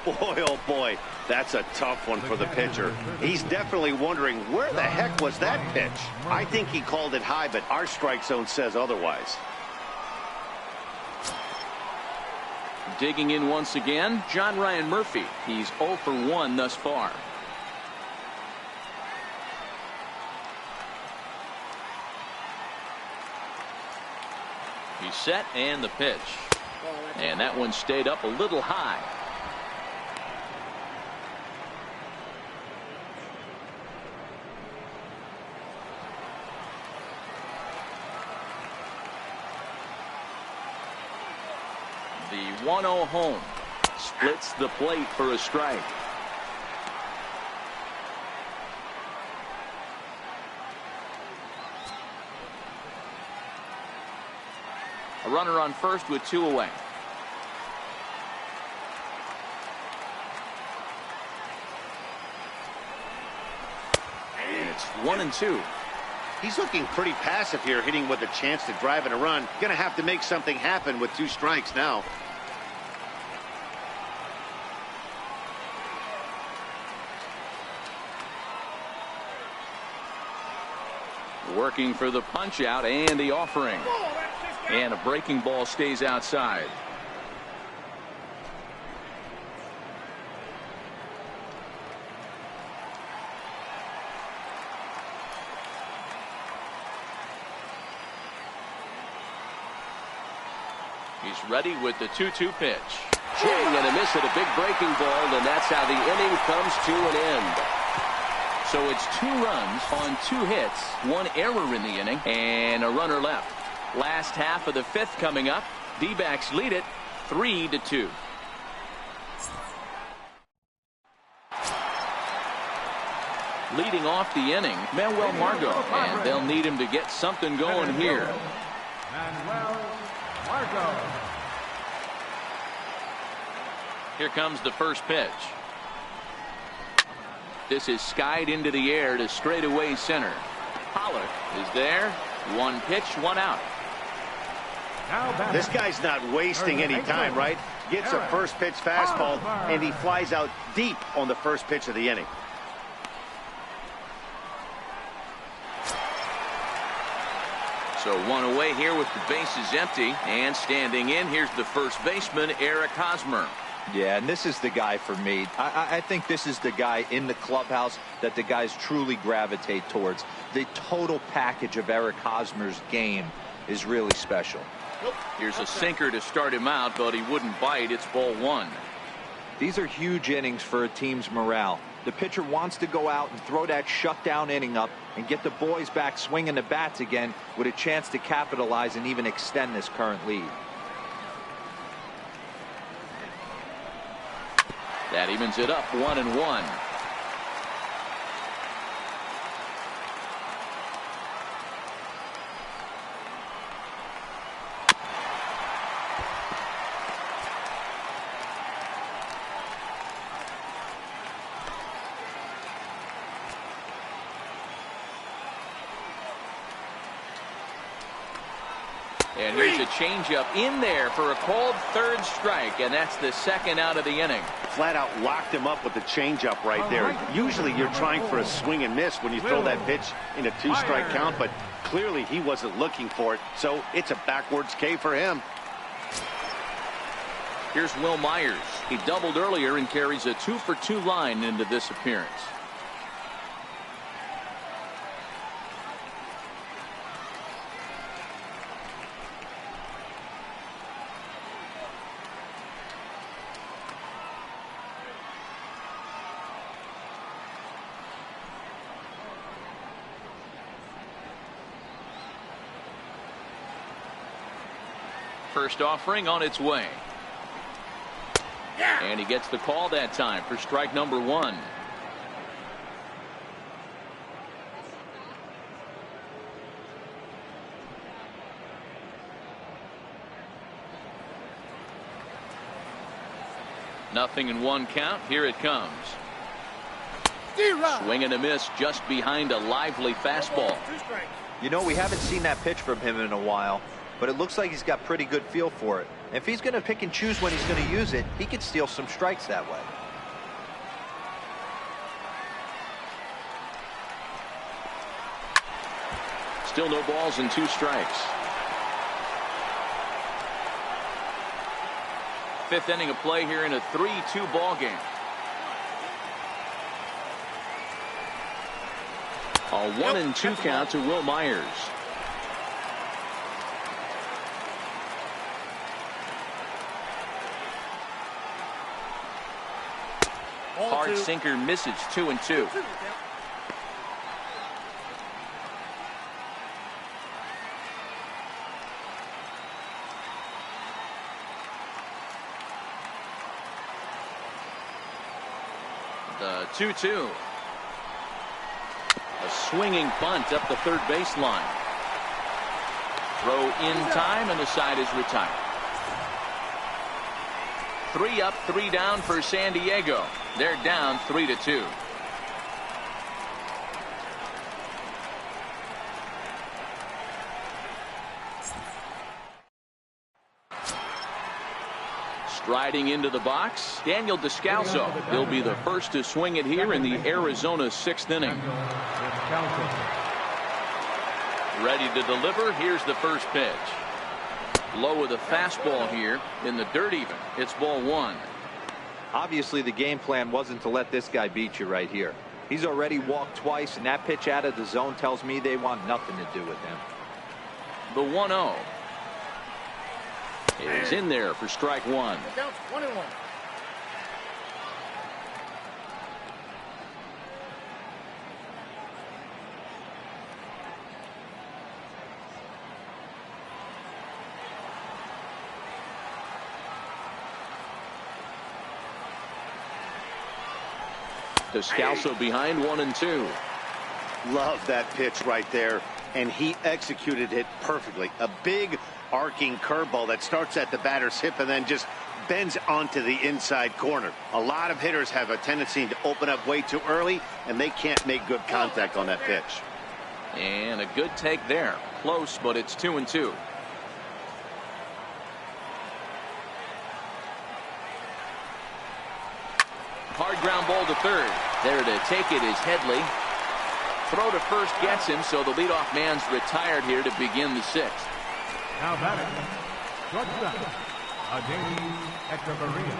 Boy, oh boy, that's a tough one for the pitcher. He's definitely wondering, where the heck was that pitch? I think he called it high, but our strike zone says otherwise. Digging in once again, John Ryan Murphy. He's 0 for 1 thus far. He's set, and the pitch. And that one stayed up a little high. The 1-0 home. Splits the plate for a strike. A runner on first with 2 away. And it's 1-2. He's looking pretty passive here, hitting with a chance to drive in a run. Going to have to make something happen with 2 strikes now. Working for the punch out and the offering. And a breaking ball stays outside. He's ready with the 2-2 pitch. Swing and a miss at a big breaking ball, and that's how the inning comes to an end. So it's 2 runs on 2 hits, 1 error in the inning, and a runner left. Last half of the 5th coming up. D-backs lead it 3-2. Leading off the inning, Manuel Margot, and they'll need him to get something going here. Manuel Margot. Here comes the first pitch. This is skied into the air to straightaway center. Pollard is there. 1 pitch, 1 out. This guy's not wasting any time, right? Gets a first pitch fastball, and he flies out deep on the first pitch of the inning. So 1 away here with the bases empty, and standing in, here's the first baseman, Eric Hosmer. Yeah, and this is the guy for me. I think this is the guy in the clubhouse that the guys truly gravitate towards. The total package of Eric Hosmer's game is really special. Here's a sinker to start him out, but he wouldn't bite. It's ball 1. These are huge innings for a team's morale. The pitcher wants to go out and throw that shutdown inning up and get the boys back swinging the bats again with a chance to capitalize and even extend this current lead. That evens it up 1-1. And here's a changeup in there for a called third strike, and that's the second out of the inning. Flat out locked him up with the changeup right there. Usually you're trying for a swing and miss when you throw that pitch in a two-strike count, but clearly he wasn't looking for it, so it's a backwards K for him. Here's Will Myers. He doubled earlier and carries a 2-for-2 line into this appearance. First offering on its way. And he gets the call that time for strike number 1. Nothing in 1 count. Here it comes. Swing and a miss just behind a lively fastball. You know, we haven't seen that pitch from him in a while, but it looks like he's got pretty good feel for it. If he's going to pick and choose when he's going to use it, he could steal some strikes that way. Still no balls and 2 strikes. 5th inning of play here in a 3-2 ball game. A 1-2 count to Will Myers. Hard sinker misses. 2-2. The 2-2. A swinging bunt up the third baseline. Throw in time, and the side is retired. 3 up, 3 down for San Diego. They're down 3-2. Striding into the box, Daniel Descalso. He'll be the first to swing it here in the Arizona 6th inning. Ready to deliver. Here's the first pitch. Low with a fastball here in the dirt even. It's ball 1. Obviously, the game plan wasn't to let this guy beat you right here. He's already walked twice, and that pitch out of the zone tells me they want nothing to do with him. The 1-0 is in there for strike 1. 1-1. Descalso behind 1-2. Love that pitch right there, and he executed it perfectly. A big arcing curveball that starts at the batter's hip and then just bends onto the inside corner. A lot of hitters have a tendency to open up way too early, and they can't make good contact on that pitch. And a good take there. Close, but it's 2-2. Hard ground ball to third. There to take it is Headley. Throw to first gets him, so the leadoff man's retired here to begin the 6th. Now batting, shortstop, Echeverria.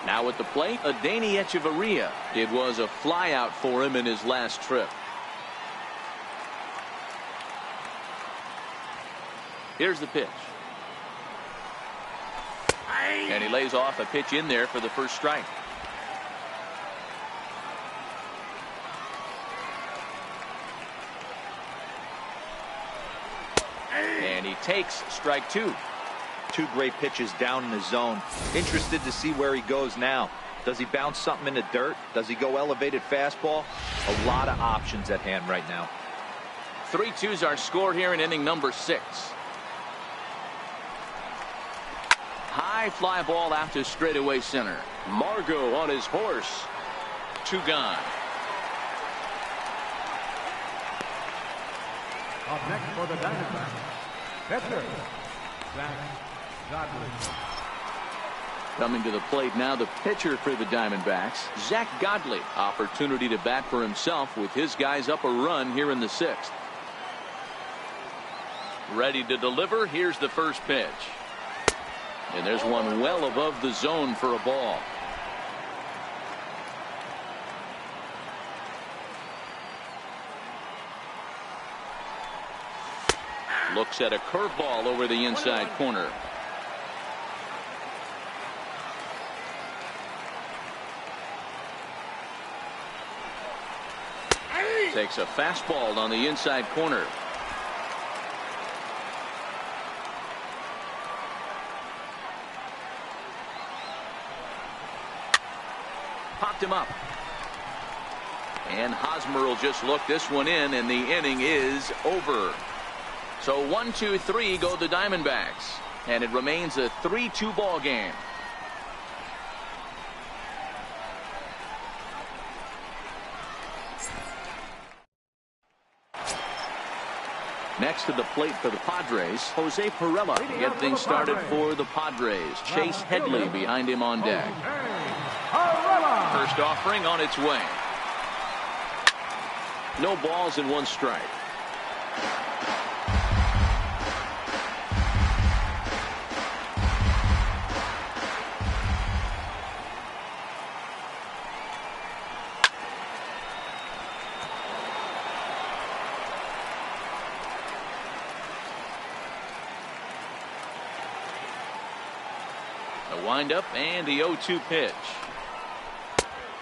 Now at the plate, Adeiny Echeverria. It was a flyout for him in his last trip. Here's the pitch. And he lays off a pitch in there for the first strike. And he takes strike 2. 2 great pitches down in the zone. Interested to see where he goes now. Does he bounce something in the dirt? Does he go elevated fastball? A lot of options at hand right now. 3-2's our score here in inning number 6. High fly ball out to straightaway center. Margot on his horse. 2 gone. Up next for the Diamondbacks, pitcher, Zach Godley. Coming to the plate now, the pitcher for the Diamondbacks, Zach Godley. Opportunity to bat for himself with his guys up a run here in the 6th. Ready to deliver. Here's the first pitch. And there's one well above the zone for a ball. Looks at a curveball over the inside corner. Takes a fastball on the inside corner. Popped him up. And Hosmer will just look this one in, and the inning is over. So 1-2-3 go the Diamondbacks, and it remains a 3-2 ball game. Next to the plate for the Padres, Jose Pirela. Get things started for the Padres. Chase Headley behind him on deck. First offering on its way. No balls and one strike. The windup and the 0-2 pitch.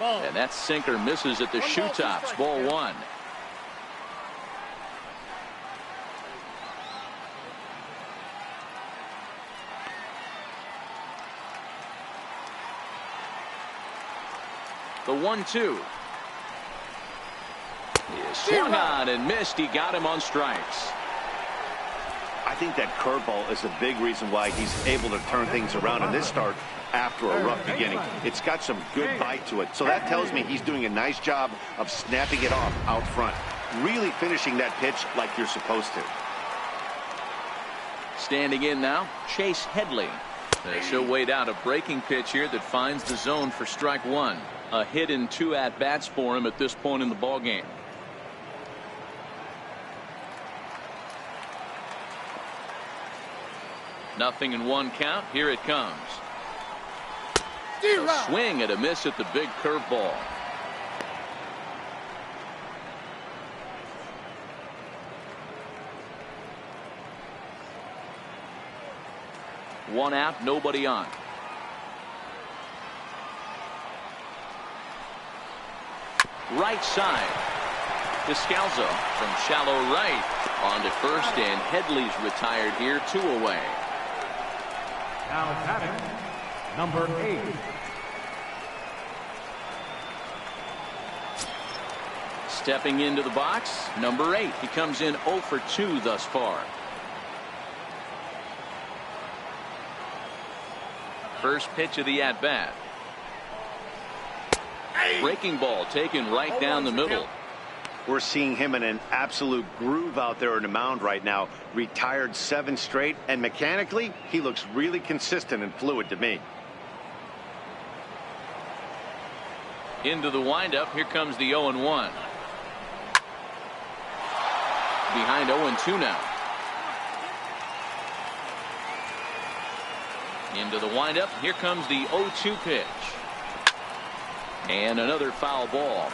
And that sinker misses at the shoe tops. Ball 1. The 1-2. He swung on and missed. He got him on strikes. I think that curveball is a big reason why he's able to turn things around in this start after a rough beginning. It's got some good bite to it. So that tells me he's doing a nice job of snapping it off out front. Really finishing that pitch like you're supposed to. Standing in now, Chase Headley. She'll wait out a breaking pitch here that finds the zone for strike 1. A hit and 2 at-bats for him at this point in the ball game. Nothing in 1 count. Here it comes. A swing and a miss at the big curveball. One out, nobody on. Right side. Descalzo from shallow right. On to first, and Headley's retired here, 2 away. Now batting, number 8. Stepping into the box, number 8. He comes in 0 for 2 thus far. First pitch of the at-bat. Breaking ball taken right down the middle. We're seeing him in an absolute groove out there in the mound right now. Retired 7 straight, and mechanically, he looks really consistent and fluid to me. Into the windup, here comes the 0-1. Behind 0-2 now. Into the windup, here comes the 0-2 pitch. And another foul ball.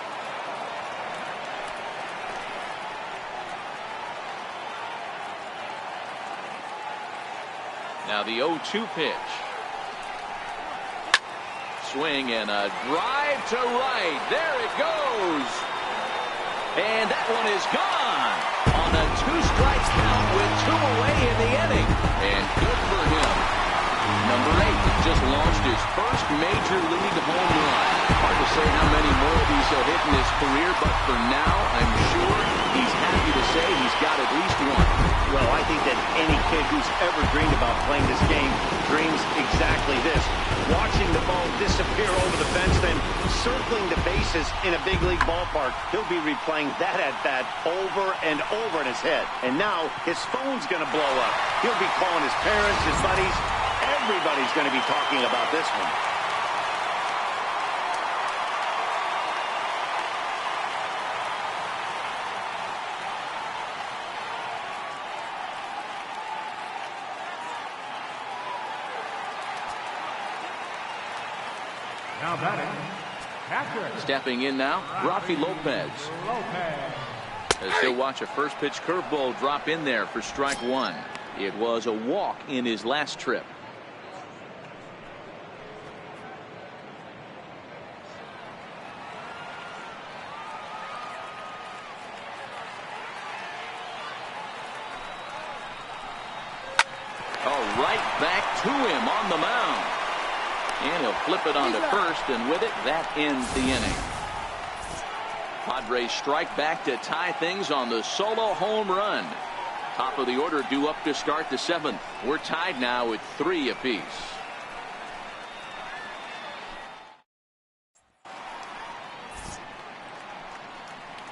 Now the 0-2 pitch. Swing and a drive to right. There it goes. And that one is gone on a 2-strike count with 2 away in the inning. And good for him. Number 8 just launched his first major league home run. Hard to say how many more of these he'll hit in his career, but for now, I'm sure he's happy to say he's got at least one. Well, I think that any kid who's ever dreamed about playing this game dreams exactly this. Watching the ball disappear over the fence, then circling the bases in a big league ballpark. He'll be replaying that at-bat over and over in his head. And now his phone's going to blow up. He'll be calling his parents, his buddies. Everybody's going to be talking about this one. Now batting, catcher. Stepping in now, Rafi Lopez. As he'll watch a first pitch curveball drop in there for strike one. It was a walk in his last trip. Oh, right back to him on the mound. And he'll flip it onto first, and with it, that ends the inning. Padres strike back to tie things on the solo home run. Top of the order due up to start the seventh. We're tied now at 3 apiece.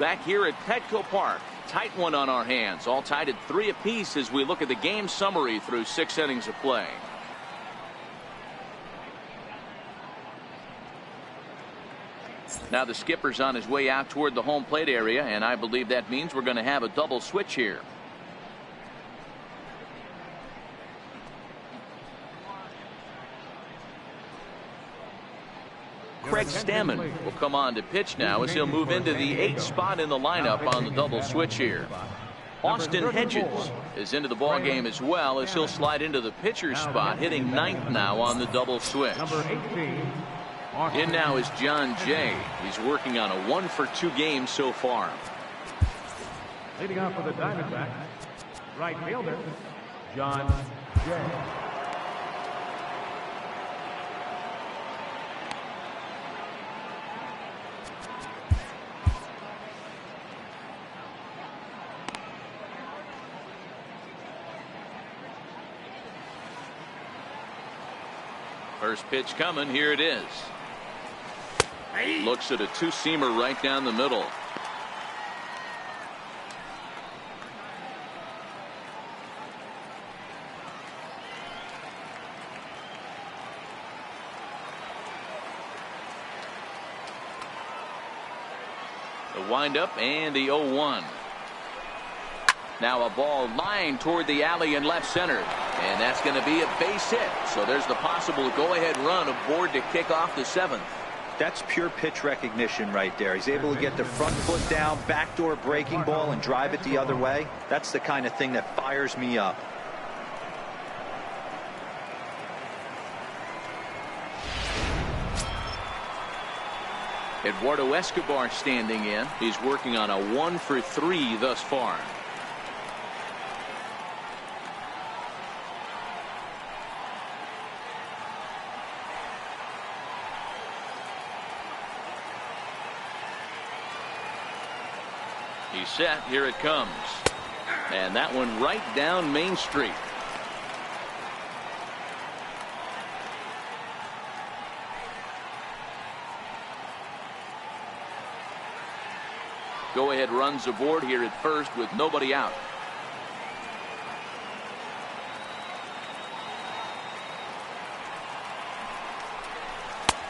Back here at Petco Park. Tight one on our hands. All tied at 3 apiece as we look at the game summary through 6 innings of play. Now the skipper's on his way out toward the home plate area, and I believe that means we're going to have a double switch here. Craig Stammen will come on to pitch now as he'll move into the 8th spot in the lineup on the double switch here. Austin Hedges is into the ball game as well as he'll slide into the pitcher's spot, hitting 9th now on the double switch. In now is John Jay. He's working on a 1-for-2 game so far. Leading off for the Diamondbacks, right fielder, John Jay. First pitch coming. Here it is. Looks at a two-seamer right down the middle. The windup and the 0-1. Now a ball lined toward the alley in left center. And that's going to be a base hit. So there's the possible go-ahead run aboard to kick off the 7th. That's pure pitch recognition right there. He's able to get the front foot down, backdoor breaking ball, and drive it the other way. That's the kind of thing that fires me up. Eduardo Escobar standing in. He's working on a 1-for-3 thus far. He's set. Here it comes. And that one right down Main Street. Go-ahead runs aboard here at first with nobody out.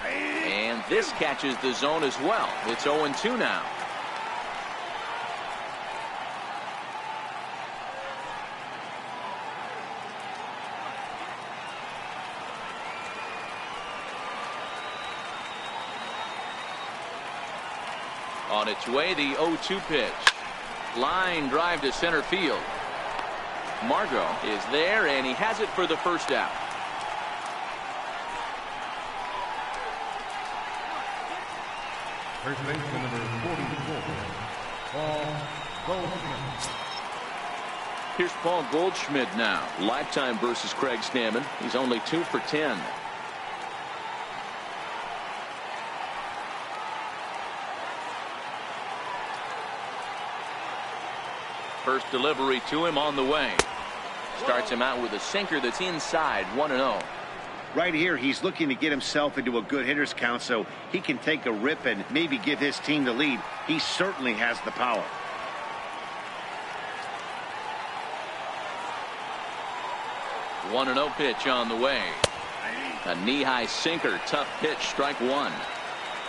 And this catches the zone as well. It's 0-2 now. On its way, the 0-2 pitch. Line drive to center field. Margot is there, and he has it for the first out. First baseman number 44, Paul Goldschmidt. Here's Paul Goldschmidt now. Lifetime versus Craig Stammen. He's only 2 for 10. First delivery to him on the way. Starts him out with a sinker that's inside, 1-0. Right here, he's looking to get himself into a good hitter's count so he can take a rip and maybe give his team the lead. He certainly has the power. One 1-0 pitch on the way. A knee-high sinker, tough pitch, strike one.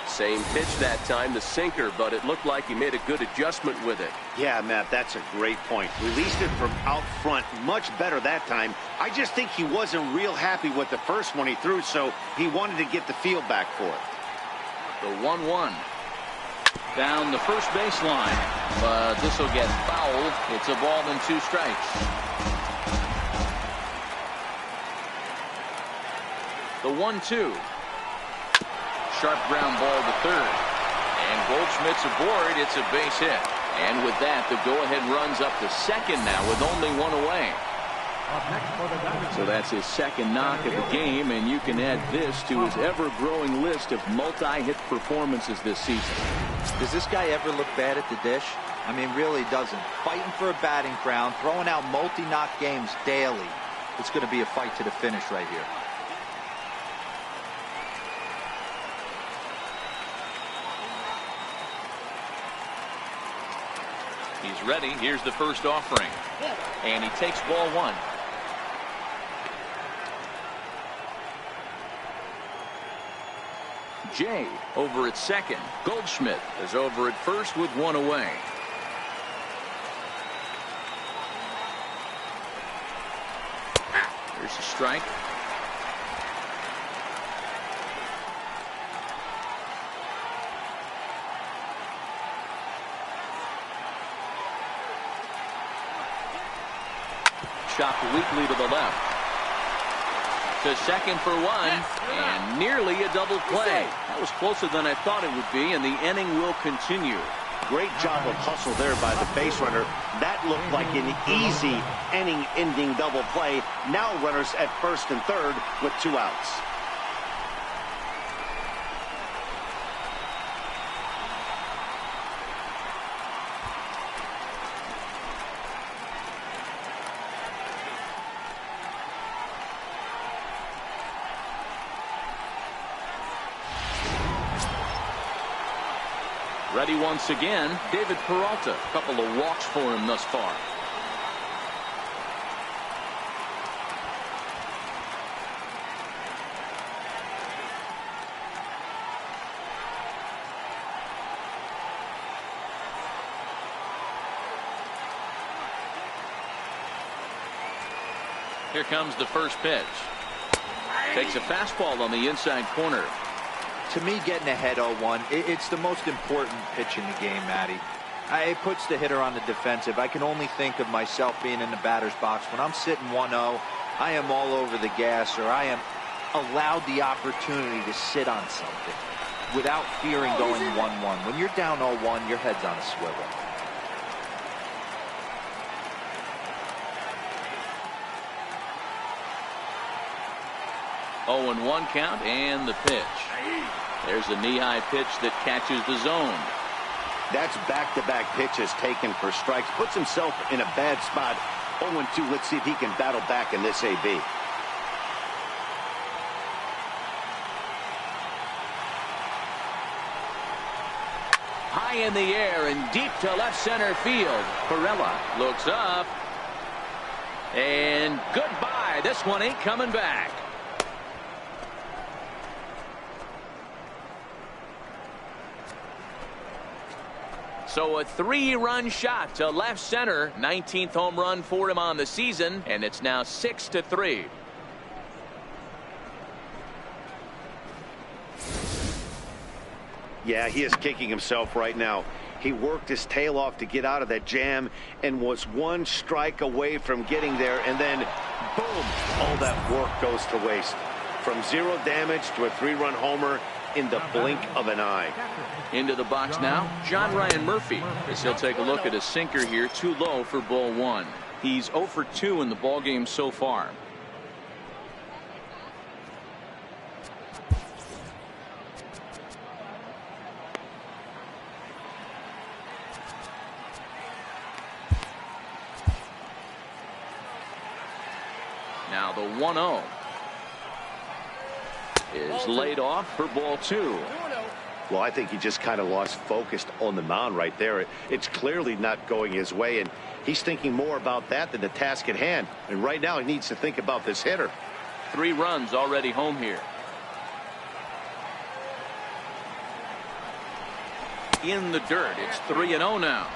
Same pitch that time, the sinker, but it looked like he made a good adjustment with it. Yeah, Matt, that's a great point. Released it from out front much better that time. I just think he wasn't real happy with the first one he threw, so he wanted to get the feel back for it. The 1-1. Down the first baseline, but this will get fouled. It's a ball and 2 strikes. The 1-2. Sharp ground ball to third. And Goldschmidt's aboard. It's a base hit. And with that, the go-ahead runs up to second now with only 1 away. So that's his second knock of the game, and you can add this to his ever-growing list of multi-hit performances this season. Does this guy ever look bad at the dish? I mean, really doesn't. Fighting for a batting crown, throwing out multi-knock games daily. It's going to be a fight to the finish right here. He's ready. Here's the first offering. And he takes ball 1. Jay over at second. Goldschmidt is over at first with 1 away. Here's a strike. Chopped weakly to the left. To second for 1, and nearly a double play. That was closer than I thought it would be, and the inning will continue. Great job of hustle there by the base runner. That looked like an easy inning-ending double play. Now runners at first and third with 2 outs. Ready once again, David Peralta. A couple of walks for him thus far. Here comes the first pitch. Takes a fastball on the inside corner. To me, getting ahead 0-1, it's the most important pitch in the game, Matty. It puts the hitter on the defensive. I can only think of myself being in the batter's box. When I'm sitting 1-0, I am all over the gas, or I am allowed the opportunity to sit on something without fearing going 1-1. When you're down 0-1, your head's on a swivel. Oh, and 1 count, and the pitch. There's a knee-high pitch that catches the zone. That's back-to-back pitches taken for strikes. Puts himself in a bad spot. 0-2. Let's see if he can battle back in this AB. High in the air and deep to left center field. Perella looks up. And goodbye. This one ain't coming back. So a 3-run shot to left center. 19th home run for him on the season, and it's now 6-3. Yeah, he is kicking himself right now. He worked his tail off to get out of that jam and was 1 strike away from getting there, and then boom, all that work goes to waste. From 0 damage to a 3-run homer in the blink of an eye. Into the box now, John Ryan Murphy, as he'll take a look at a sinker here, too low for ball 1. He's 0 for 2 in the ballgame so far. Now the 1-0 is laid off for ball 2. Well, I think he just kind of lost focus on the mound right there. It's clearly not going his way, and he's thinking more about that than the task at hand. And right now he needs to think about this hitter. 3 runs already home here. In the dirt. It's 3-0 now.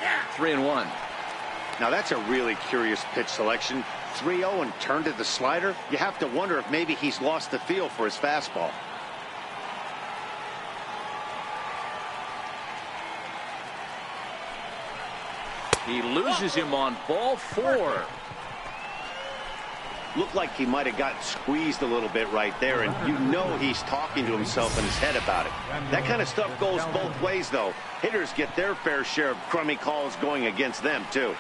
Yeah. 3-1. Now that's a really curious pitch selection. 3-0 and turned to the slider. You have to wonder if maybe he's lost the feel for his fastball. He loses him on ball 4. Looked like he might have gotten squeezed a little bit right there, and you know he's talking to himself in his head about it. That kind of stuff goes both ways, though. Hitters get their fair share of crummy calls going against them, too.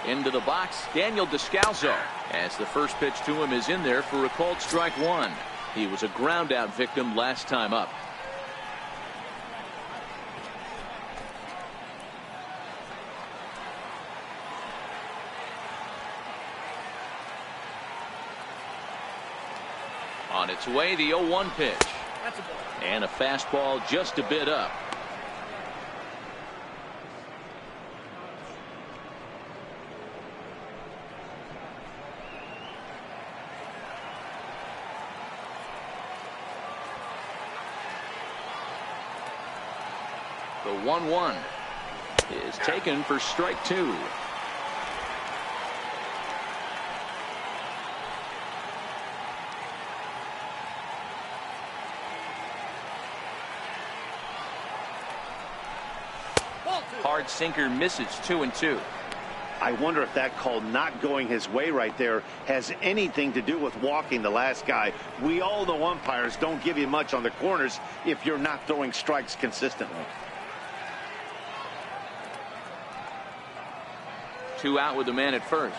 Into the box, Daniel Descalso, as the first pitch to him is in there for a called strike 1. He was a ground out victim last time up. On its way, the 0-1 pitch. And a fastball just a bit up. The 1-1 is taken for strike 2. Hard sinker misses 2-2. I wonder if that call not going his way right there has anything to do with walking the last guy. We all know umpires don't give you much on the corners if you're not throwing strikes consistently. 2 out with the man at first.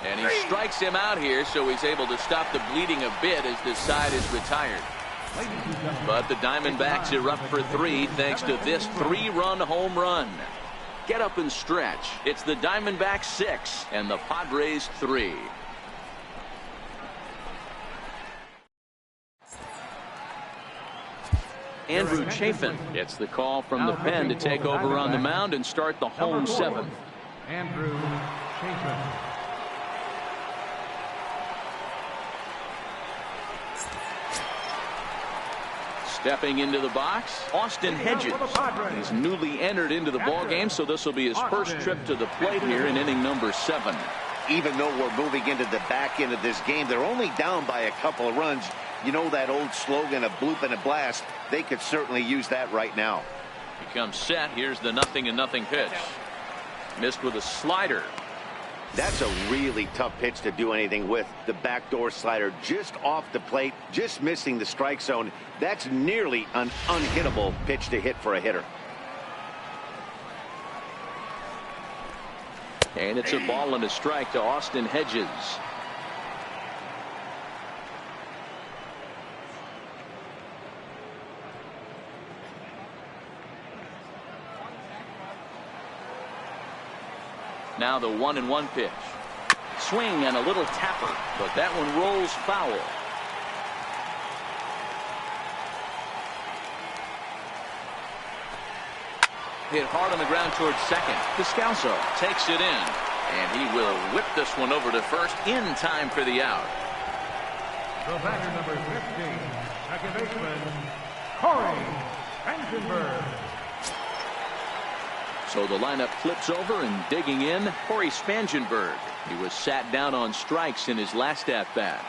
And he strikes him out here, so he's able to stop the bleeding a bit as this side is retired. But the Diamondbacks are up for 3 thanks to this 3-run home run. Get up and stretch. It's the Diamondbacks 6 and the Padres 3. Andrew Chafin gets the call from the pen to take over on the mound and start the home 7th. Andrew Chafin. Stepping into the box, Austin Hedges. He's newly entered into the ballgame, so this will be his first trip to the plate here in inning number 7. Even though we're moving into the back end of this game, they're only down by a couple of runs. You know that old slogan, a bloop and a blast. They could certainly use that right now. He comes set. Here's the 0-0 pitch. Missed with a slider. That's a really tough pitch to do anything with. The backdoor slider just off the plate, just missing the strike zone. That's nearly an unhittable pitch to hit for a hitter. And it's a ball and a strike to Austin Hedges. Now the 1-1 pitch. Swing and a little tapper, but that one rolls foul. Hit hard on the ground towards second. Descalso takes it in, and he will whip this one over to first in time for the out. The batter number 15, second baseman, Corey Spangenberg. So the lineup flips over, and digging in, Corey Spangenberg. He was sat down on strikes in his last at-bat.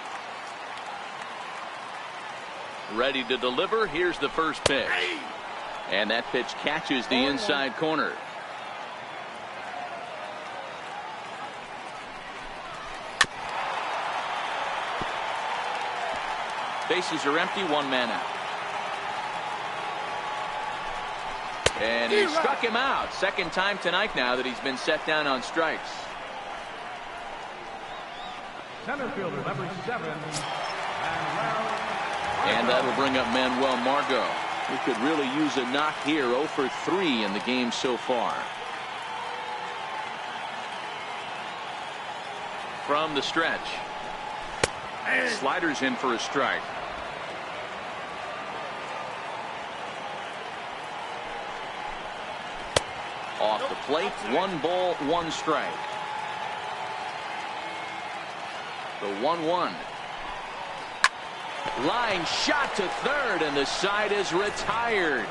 Ready to deliver. Here's the first pitch. And that pitch catches the inside corner. Bases are empty, one man out. And he struck him out. Second time tonight now that he's been set down on strikes. Center fielder number 7. And that'll bring up Manuel Margot. He could really use a knock here. 0 for 3 in the game so far. From the stretch. Sliders in for a strike. Off the plate, 1 ball, 1 strike. The 1-1. Line shot to third, and the side is retired.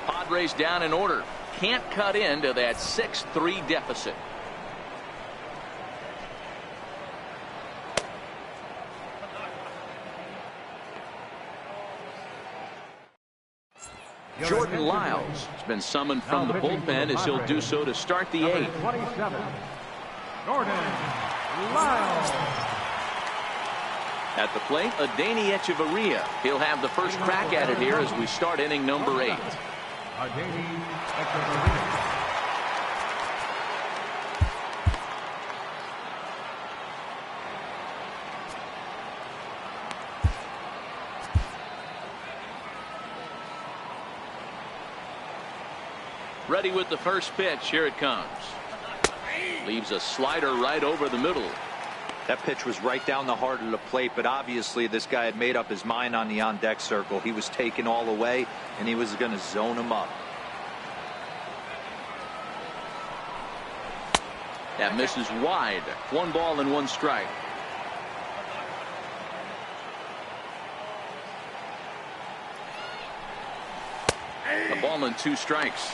Padres down in order. Can't cut into that 6-3 deficit. Jordan Lyles has been summoned from the bullpen as he'll do so to start the 8th. 27. Jordan Lyles. At the plate, Adeiny Echeverria. He'll have the first crack at it here as we start inning number 8. Adeiny Echeverria. Ready with the first pitch. Here it comes. Leaves a slider right over the middle. That pitch was right down the heart of the plate, but obviously this guy had made up his mind on the on-deck circle. He was taken all away, and he was going to zone him up. That misses wide. 1 ball and 1 strike. A ball and 2 strikes.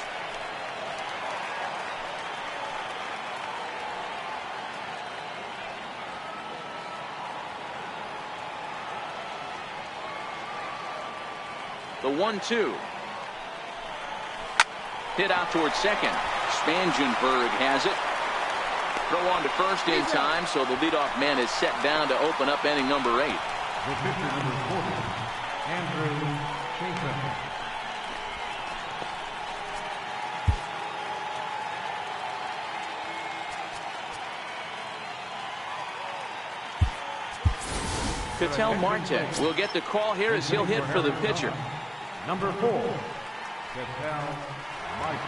The 1-2. Hit out towards second. Spangenberg has it. Throw on to first in time, so the leadoff man is set down to open up inning number 8. The pitcher number 40, Andrew Chafin. Ketel Marte will get the call here as he'll hit for the pitcher. Number 4, Ketel Marte.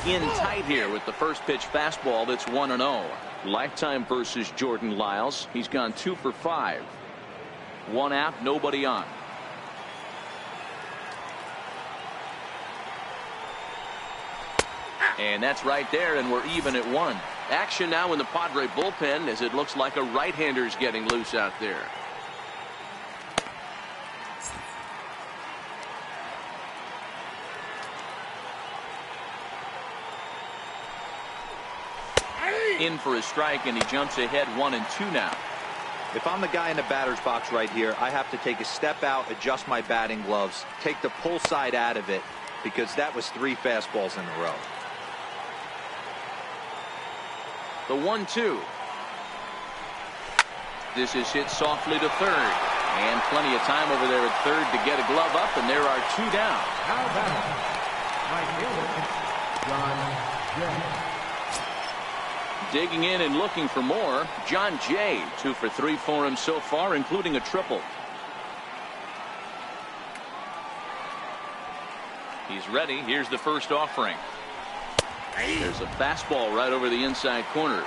In tight here with the first pitch fastball that's 1-0. Lifetime versus Jordan Lyles. He's gone 2 for 5. 1 out, nobody on. And that's right there, and we're even at 1. Action now in the Padre bullpen as it looks like a right-hander's getting loose out there. In for a strike, and he jumps ahead 1-2 now. If I'm the guy in the batter's box right here, I have to take a step out, adjust my batting gloves, take the pull side out of it, because that was 3 fastballs in a row. The 1-2. This is hit softly to third. And plenty of time over there at third to get a glove up, and there are 2 down. Now batting, right fielder, John Jay. Digging in and looking for more, John Jay. 2 for 3 for him so far, including a triple. He's ready. Here's the first offering. There's a fastball right over the inside corner.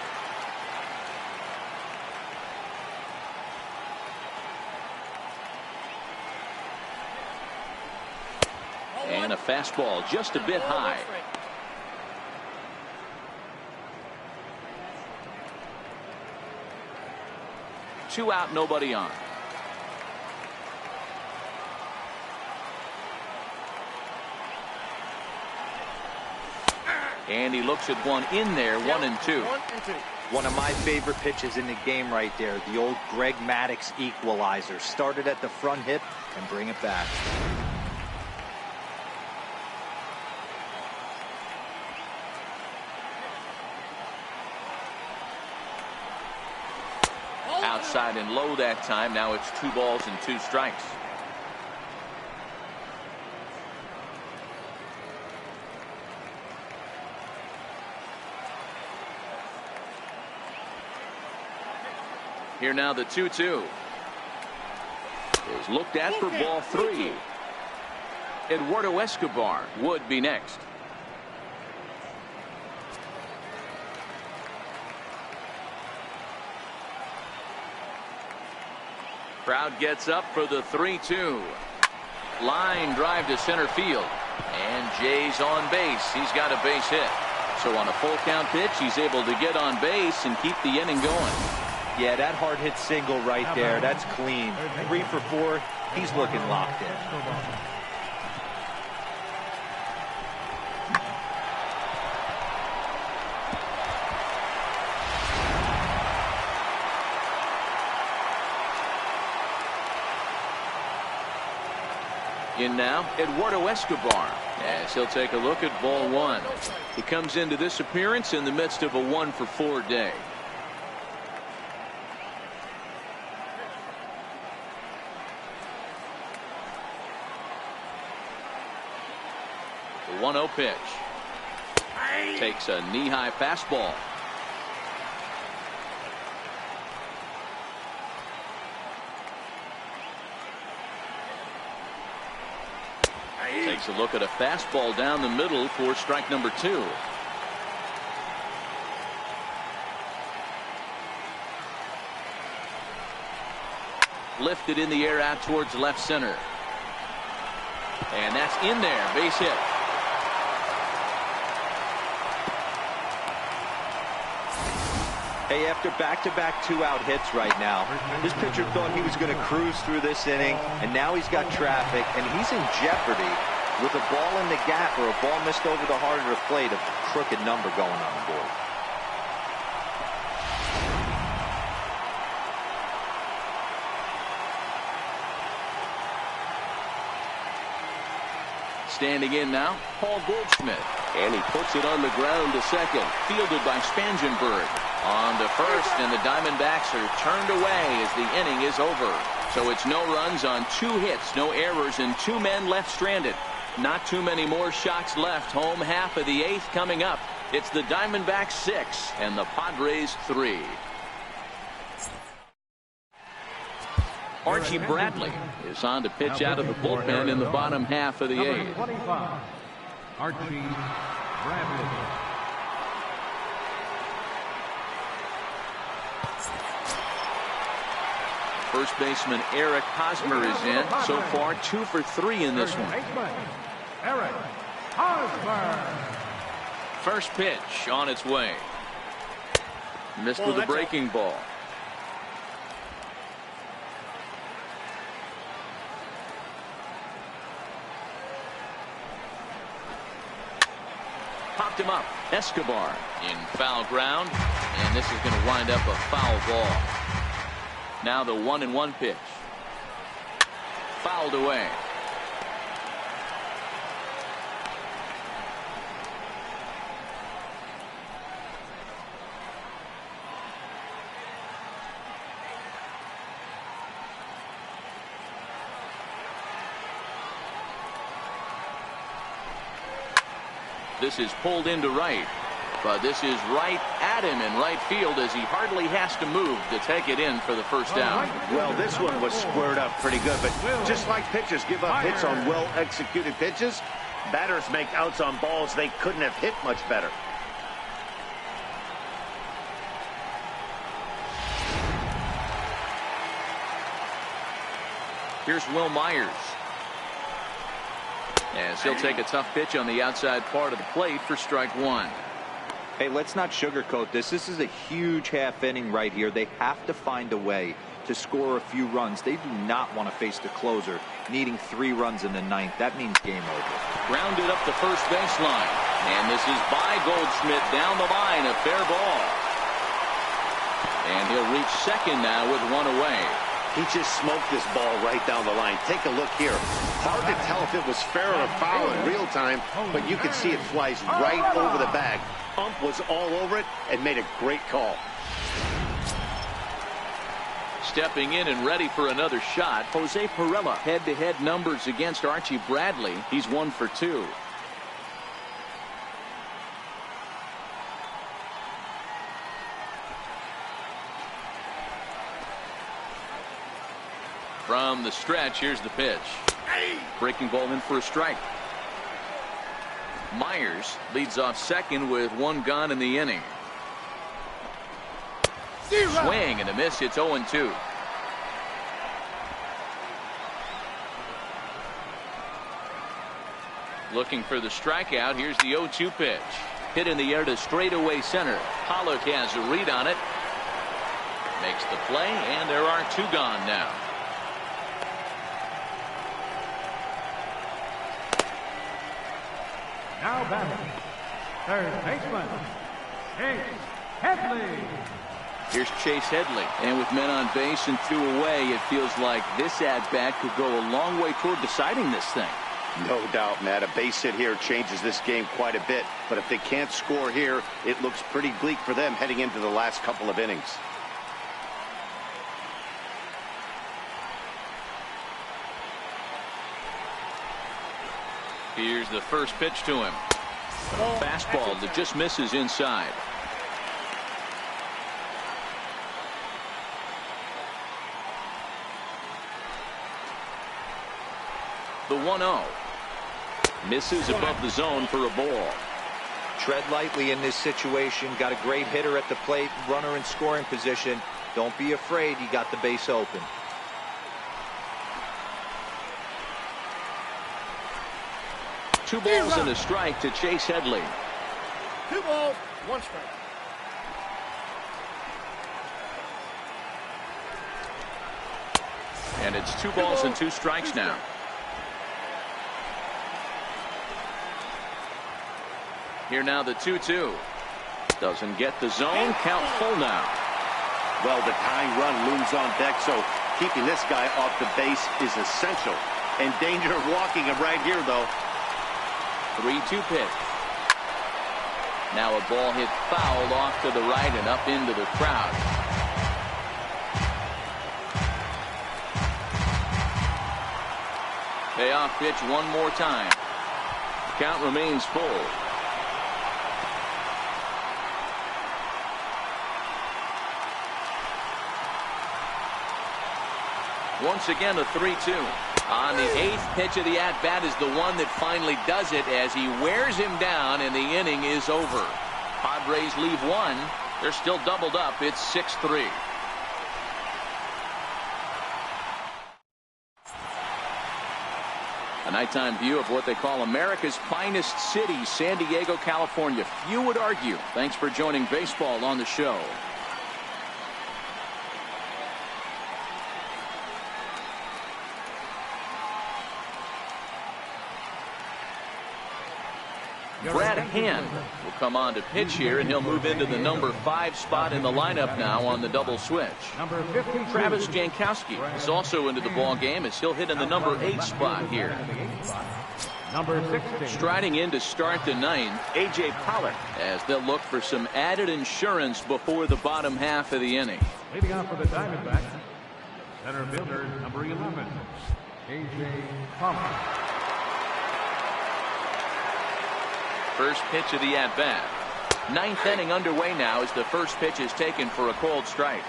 And a fastball just a bit high. Two out, nobody on. And he looks at one in there, 1-2. One of my favorite pitches in the game right there. The old Greg Maddux equalizer. Started at the front hip and bring it back. outside and low that time. Now it's 2 balls and 2 strikes. Here now the 2-2 is looked at for ball 3. Eduardo Escobar would be next. Crowd gets up for the 3-2. Line drive to center field. And Jay's on base. He's got a base hit. So on a full count pitch, he's able to get on base and keep the inning going. Yeah, that hard hit single right there. That's clean. 3 for 4. He's looking locked in. In now, Eduardo Escobar, as he'll take a look at ball 1. He comes into this appearance in the midst of a 1-for-4 day. The 1-0 pitch. Takes a knee-high fastball. Takes a look at a fastball down the middle for strike number 2. Lifted in the air out towards left center. And that's in there. Base hit. Hey, after back-to-back 2-out hits right now, this pitcher thought he was going to cruise through this inning, and now he's got traffic, and he's in jeopardy with a ball in the gap or a ball missed over the heart of the plate, a crooked number going on the board. Standing in now, Paul Goldschmidt. And he puts it on the ground to second. Fielded by Spangenberg. On to first, and the Diamondbacks are turned away as the inning is over. So it's no runs on 2 hits, no errors, and 2 men left stranded. Not too many more shots left. Home half of the 8th coming up. It's the Diamondbacks 6 and the Padres 3. Archie Bradley is on to pitch out of the bullpen in the bottom half of the 8th. 25, Archie Bradley. First baseman Eric Hosmer is in. So far 2 for 3 in this one. Eric Hosmer. First pitch on its way. Missed with a breaking ball. Popped him up. Escobar in foul ground, and this is going to wind up a foul ball. Now the 1-1 pitch. Fouled away. This is pulled into right, but this is right at him in right field as he hardly has to move to take it in for the first down. Well, this one was squared up pretty good, but just like pitchers give up hits on well-executed pitches, batters make outs on balls they couldn't have hit much better. Here's Will Myers, as he'll take a tough pitch on the outside part of the plate for strike 1. Hey, let's not sugarcoat this. This is a huge half inning right here. They have to find a way to score a few runs. They do not want to face the closer needing 3 runs in the 9th. That means game over. Grounded up the first baseline, and this is by Goldschmidt down the line, a fair ball. And he'll reach second now with 1 away. He just smoked this ball right down the line. Take a look here. Hard to tell if it was fair or foul in real time, but you can see it flies right over the bag. Ump was all over it and made a great call. stepping in and ready for another shot. Jose Perella. Head-to-head numbers against Archie Bradley. He's 1 for 2. From the stretch, here's the pitch. Breaking ball in for a strike. Myers leads off second with 1 gone in the inning. Swing and a miss. It's 0-2. Looking for the strikeout. Here's the 0-2 pitch. Hit in the air to straightaway center. Hallo has a read on it. Makes the play, and there are 2 gone now. Now batting, third baseman, Chase Headley. Here's Chase Headley. And with men on base and 2 away, it feels like this at-bat could go a long way toward deciding this thing. No doubt, Matt. A base hit here changes this game quite a bit. But if they can't score here, it looks pretty bleak for them heading into the last couple of innings. Here's the first pitch to him. Fastball that just misses inside. The 1-0. Misses above the zone for a ball. Tread lightly in this situation. Got a great hitter at the plate. Runner in scoring position. Don't be afraid. You got the base open. 2 balls and a strike to Chase Headley. 2 balls, 1 strike. And it's 2 balls and 2 strikes now. Here now the 2-2. Doesn't get the zone. Count full now. Well, the tying run looms on deck, so keeping this guy off the base is essential. In danger of walking him right here, though. 3-2 pitch. Now a ball hit foul off to the right and up into the crowd. Payoff pitch one more time. Count remains full. Once again a 3-2. On the 8th pitch of the at-bat is the one that finally does it as he wears him down and the inning is over. Padres leave 1. They're still doubled up. It's 6-3. A nighttime view of what they call America's finest city, San Diego, California. Few would argue. Thanks for joining baseball on the show. Brad Hand will come on to pitch here, and he'll move into the number 5 spot in the lineup now on the double switch. Travis Jankowski is also into the ball game as he'll hit in the number 8 spot here. Striding in to start the 9th, A.J. Pollard, as they'll look for some added insurance before the bottom half of the inning. Leading off for the Diamondbacks, center fielder number 11, A.J. Pollard. First pitch of the at-bat. 9th inning underway now as the first pitch is taken for a called strike.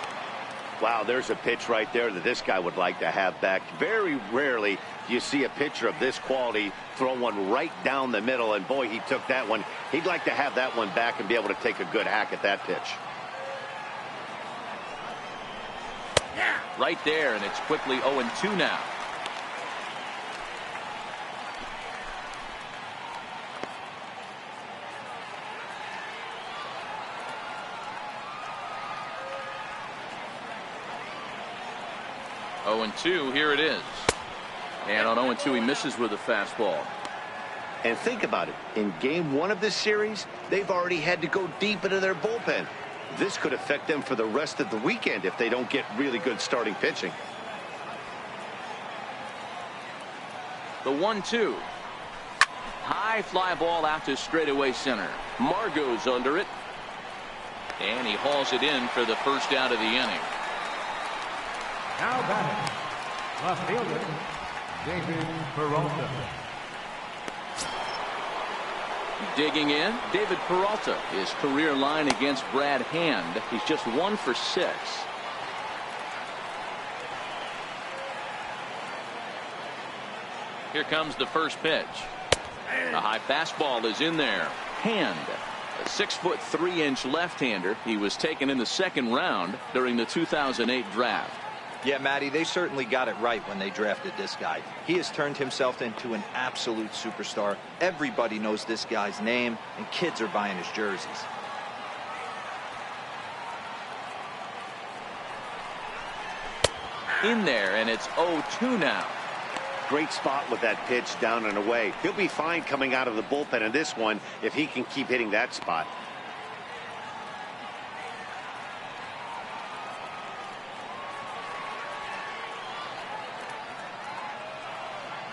Wow, there's a pitch right there that this guy would like to have back. Very rarely do you see a pitcher of this quality throw one right down the middle, and boy, he took that one. He'd like to have that one back and be able to take a good hack at that pitch. Right there, and it's quickly 0-2 now. And 2, here it is. And on 0-2, he misses with a fastball. And think about it. In game 1 of this series, they've already had to go deep into their bullpen. This could affect them for the rest of the weekend if they don't get really good starting pitching. The 1-2. High fly ball out to straightaway center. Margot's under it. And he hauls it in for the first out of the inning. Now batting, left fielder, David Peralta. Digging in, David Peralta. His career line against Brad Hand, he's just 1 for 6. Here comes the first pitch. A high fastball is in there. Hand, a 6'3" left-hander. He was taken in the 2nd round during the 2008 draft. Yeah, Matty, they certainly got it right when they drafted this guy. He has turned himself into an absolute superstar. Everybody knows this guy's name, and kids are buying his jerseys. In there, and it's 0-2 now. Great spot with that pitch down and away. He'll be fine coming out of the bullpen in this one if he can keep hitting that spot.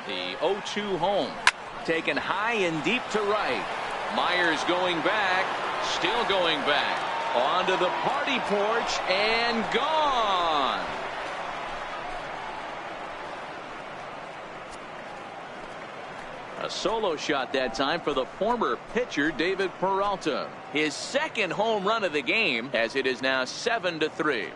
The 0-2 home. Taken high and deep to right. Myers going back. Still going back. Onto the party porch and gone. A solo shot that time for the former pitcher David Peralta. His 2nd home run of the game, as it is now 7-3.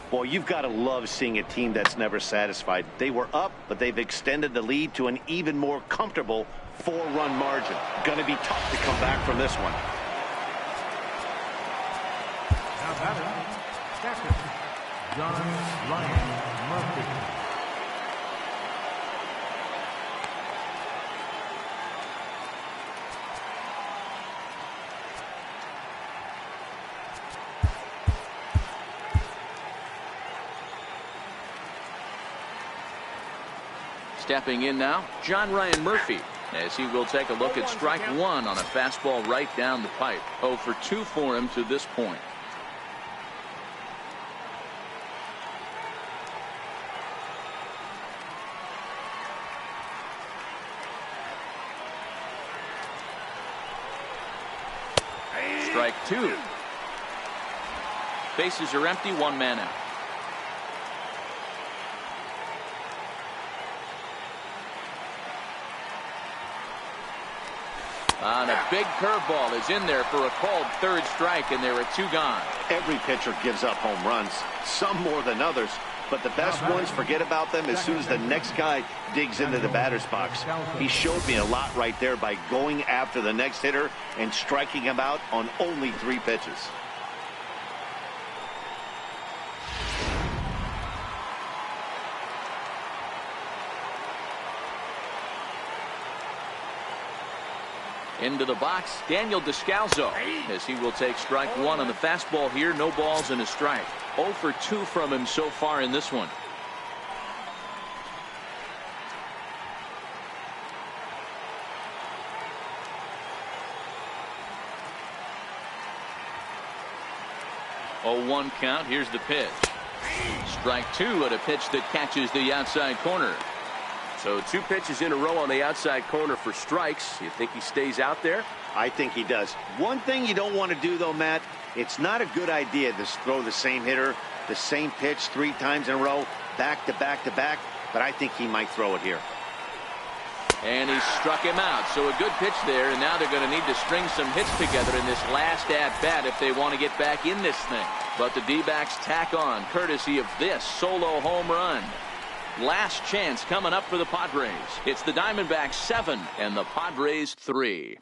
Boy, you've got to love seeing a team that's never satisfied. They were up, but they've extended the lead to an even more comfortable 4-run margin. Going to be tough to come back from this one. Now batting, second, John Ryan Murphy. Stepping in now, John Ryan Murphy, as he will take a look at strike 1 on a fastball right down the pipe. 0 for 2 for him to this point. Strike 2. Bases are empty, 1 man out. On a big curveball is in there for a called 3rd strike, and there are 2 gone. Every pitcher gives up home runs, some more than others, but the best ones, forget about them as soon as the next guy digs into the batter's box. He showed me a lot right there by going after the next hitter and striking him out on only 3 pitches. Into the box, Daniel Descalzo, as he will take strike 1 on the fastball here. No balls and a strike. 0 for 2 from him so far in this one. Oh, 1 count. Here's the pitch. Strike 2 at a pitch that catches the outside corner. So 2 pitches in a row on the outside corner for strikes. You think he stays out there? I think he does. One thing you don't want to do, though, Matt, it's not a good idea to throw the same hitter, the same pitch 3 times in a row, back to back to back, but I think he might throw it here. And he struck him out. So a good pitch there, and now they're going to need to string some hits together in this last at-bat if they want to get back in this thing. But the D-backs tack on, courtesy of this solo home run. Last chance coming up for the Padres. It's the Diamondbacks 7 and the Padres 3.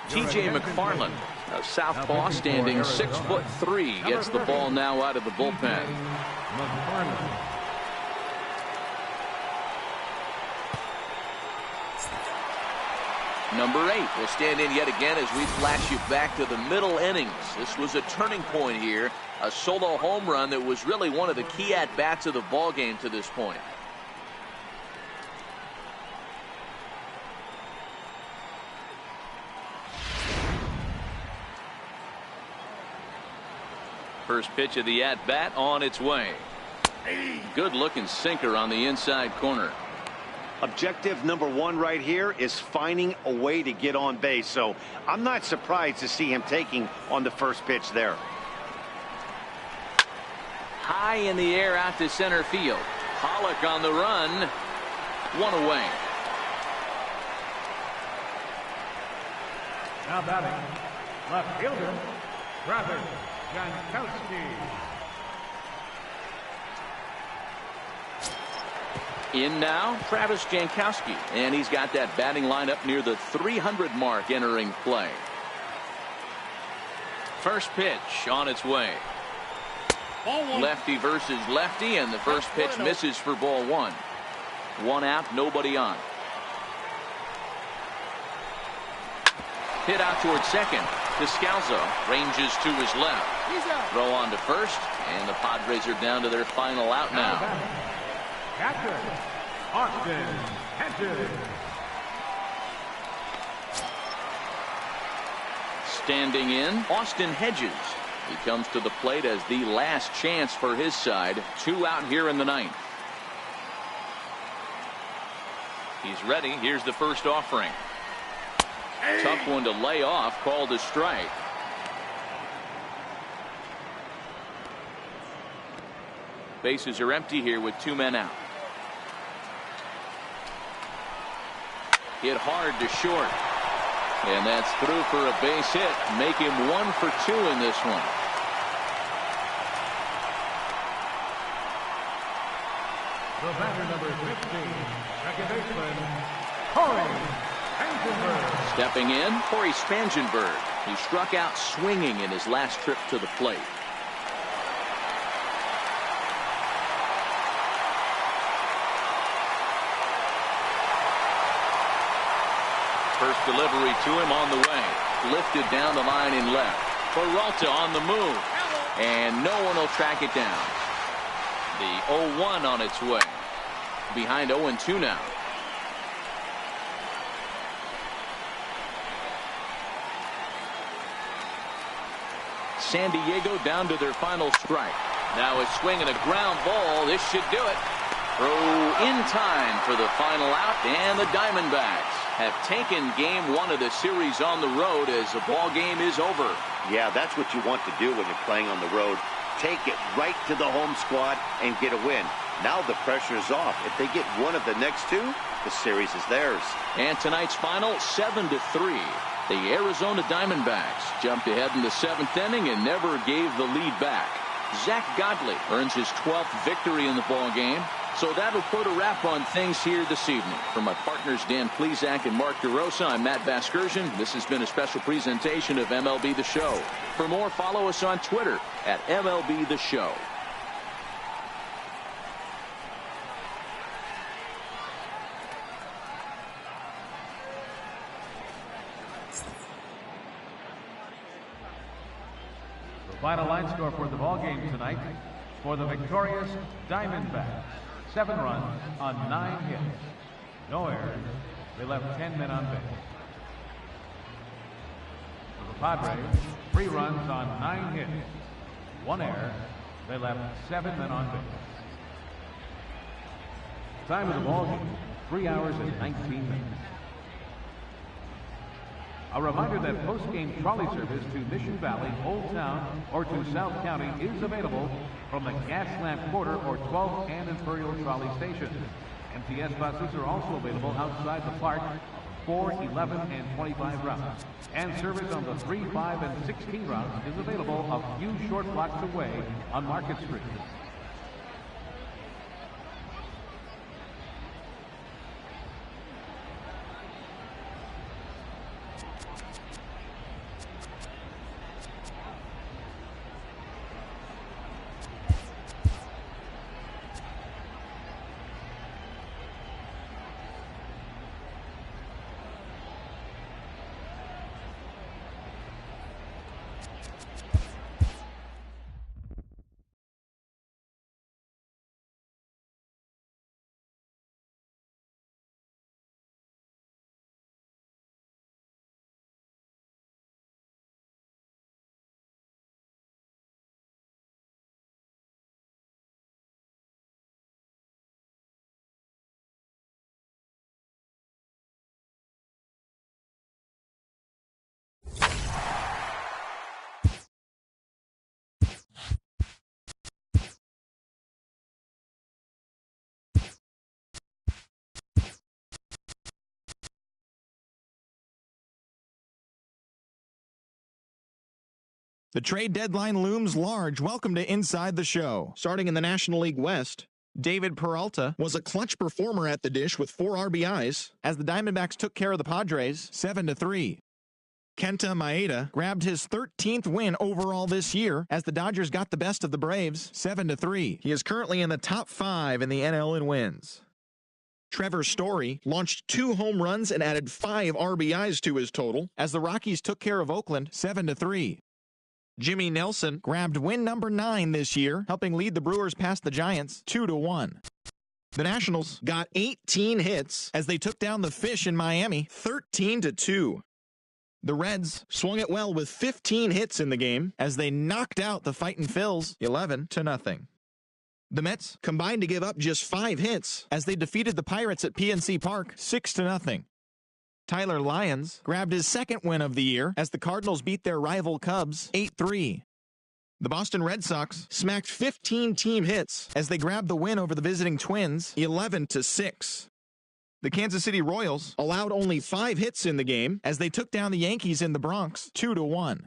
TJ McFarland, a southpaw standing 6'3", gets the ball now out of the bullpen. Number 8 will stand in yet again as we flash you back to the middle innings. This was a turning point here. A solo home run that was really one of the key at-bats of the ball game to this point. First pitch of the at-bat on its way. Good looking sinker on the inside corner. Objective number one right here is finding a way to get on base. So I'm not surprised to see him taking on the first pitch there. High in the air out to center field. Pollock on the run. One away. Now batting, left fielder, Travis Jankowski. In now, Travis Jankowski, and he's got that batting lineup near the 300 mark entering play. First pitch on its way. Lefty versus lefty, and the first pitch misses for ball one. One out, nobody on. Hit out towards second. Descalzo ranges to his left. Throw on to first, and the Padres are down to their final out now. Catcher, Austin Hedges. Standing in, Austin Hedges. He comes to the plate as the last chance for his side. 2 out here in the ninth. He's ready. Here's the first offering. Tough one to lay off, called a strike. Bases are empty here with 2 men out. Hit hard to short. And that's through for a base hit. Make him 1 for 2 in this one. The batter number 15, second baseman, Corey Spangenberg. Stepping in, Corey Spangenberg. He struck out swinging in his last trip to the plate. First delivery to him on the way. Lifted down the line in left. Peralta on the move. And no one will track it down. The 0-1 on its way. Behind 0-2 now. San Diego down to their final strike. Now a swing and a ground ball. This should do it. Throw in time for the final out, and the Diamondbacks have taken game 1 of the series on the road as the ball game is over. Yeah, that's what you want to do when you're playing on the road. Take it right to the home squad and get a win. Now the pressure is off. If they get one of the next 2, the series is theirs. And tonight's final, 7-3. The Arizona Diamondbacks jumped ahead in the 7th inning and never gave the lead back. Zach Godley earns his 12th victory in the ball game. So that'll put a wrap on things here this evening. For my partners Dan Plesac and Mark DeRosa, I'm Matt Vasgersian. This has been a special presentation of MLB The Show. For more, follow us on Twitter at MLB The Show. The final line score for the ball game tonight for the victorious Diamondbacks. 7 runs on 9 hits. No errors. They left 10 men on base. For the Padres, 3 runs on 9 hits. 1 error. They left 7 men on base. Time of the ball game, 3 hours and 19 minutes. A reminder that post-game trolley service to Mission Valley, Old Town, or to South County is available from the Gaslamp Quarter or 12th and Imperial Trolley Station. MTS buses are also available outside the park, 4, 11, and 25 routes. And service on the 3, 5, and 16 routes is available a few short blocks away on Market Street. The trade deadline looms large. Welcome to Inside the Show. Starting in the National League West, David Peralta was a clutch performer at the dish with 4 RBIs as the Diamondbacks took care of the Padres 7-3. Kenta Maeda grabbed his 13th win overall this year as the Dodgers got the best of the Braves 7-3. He is currently in the top 5 in the NL in wins. Trevor Story launched 2 home runs and added 5 RBIs to his total as the Rockies took care of Oakland 7-3. Jimmy Nelson grabbed win number 9 this year, helping lead the Brewers past the Giants 2-1. The Nationals got 18 hits as they took down the Fish in Miami 13-2. The Reds swung it well with 15 hits in the game as they knocked out the Fightin' Phils 11-0. The Mets combined to give up just 5 hits as they defeated the Pirates at PNC Park 6-0. Tyler Lyons grabbed his 2nd win of the year as the Cardinals beat their rival Cubs 8-3. The Boston Red Sox smacked 15 team hits as they grabbed the win over the visiting Twins 11-6. The Kansas City Royals allowed only 5 hits in the game as they took down the Yankees in the Bronx 2-1.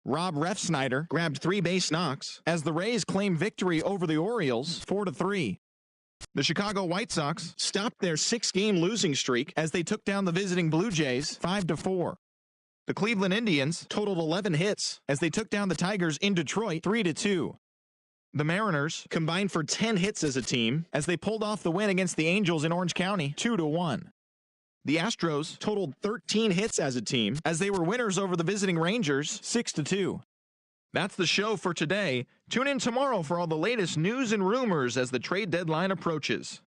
Rob Refsnyder grabbed 3 base knocks as the Rays claimed victory over the Orioles 4-3. The Chicago White Sox stopped their 6-game losing streak as they took down the visiting Blue Jays 5-4. The Cleveland Indians totaled 11 hits as they took down the Tigers in Detroit 3-2. The Mariners combined for 10 hits as a team as they pulled off the win against the Angels in Orange County 2-1. The Astros totaled 13 hits as a team as they were winners over the visiting Rangers 6-2. That's the show for today. Tune in tomorrow for all the latest news and rumors as the trade deadline approaches.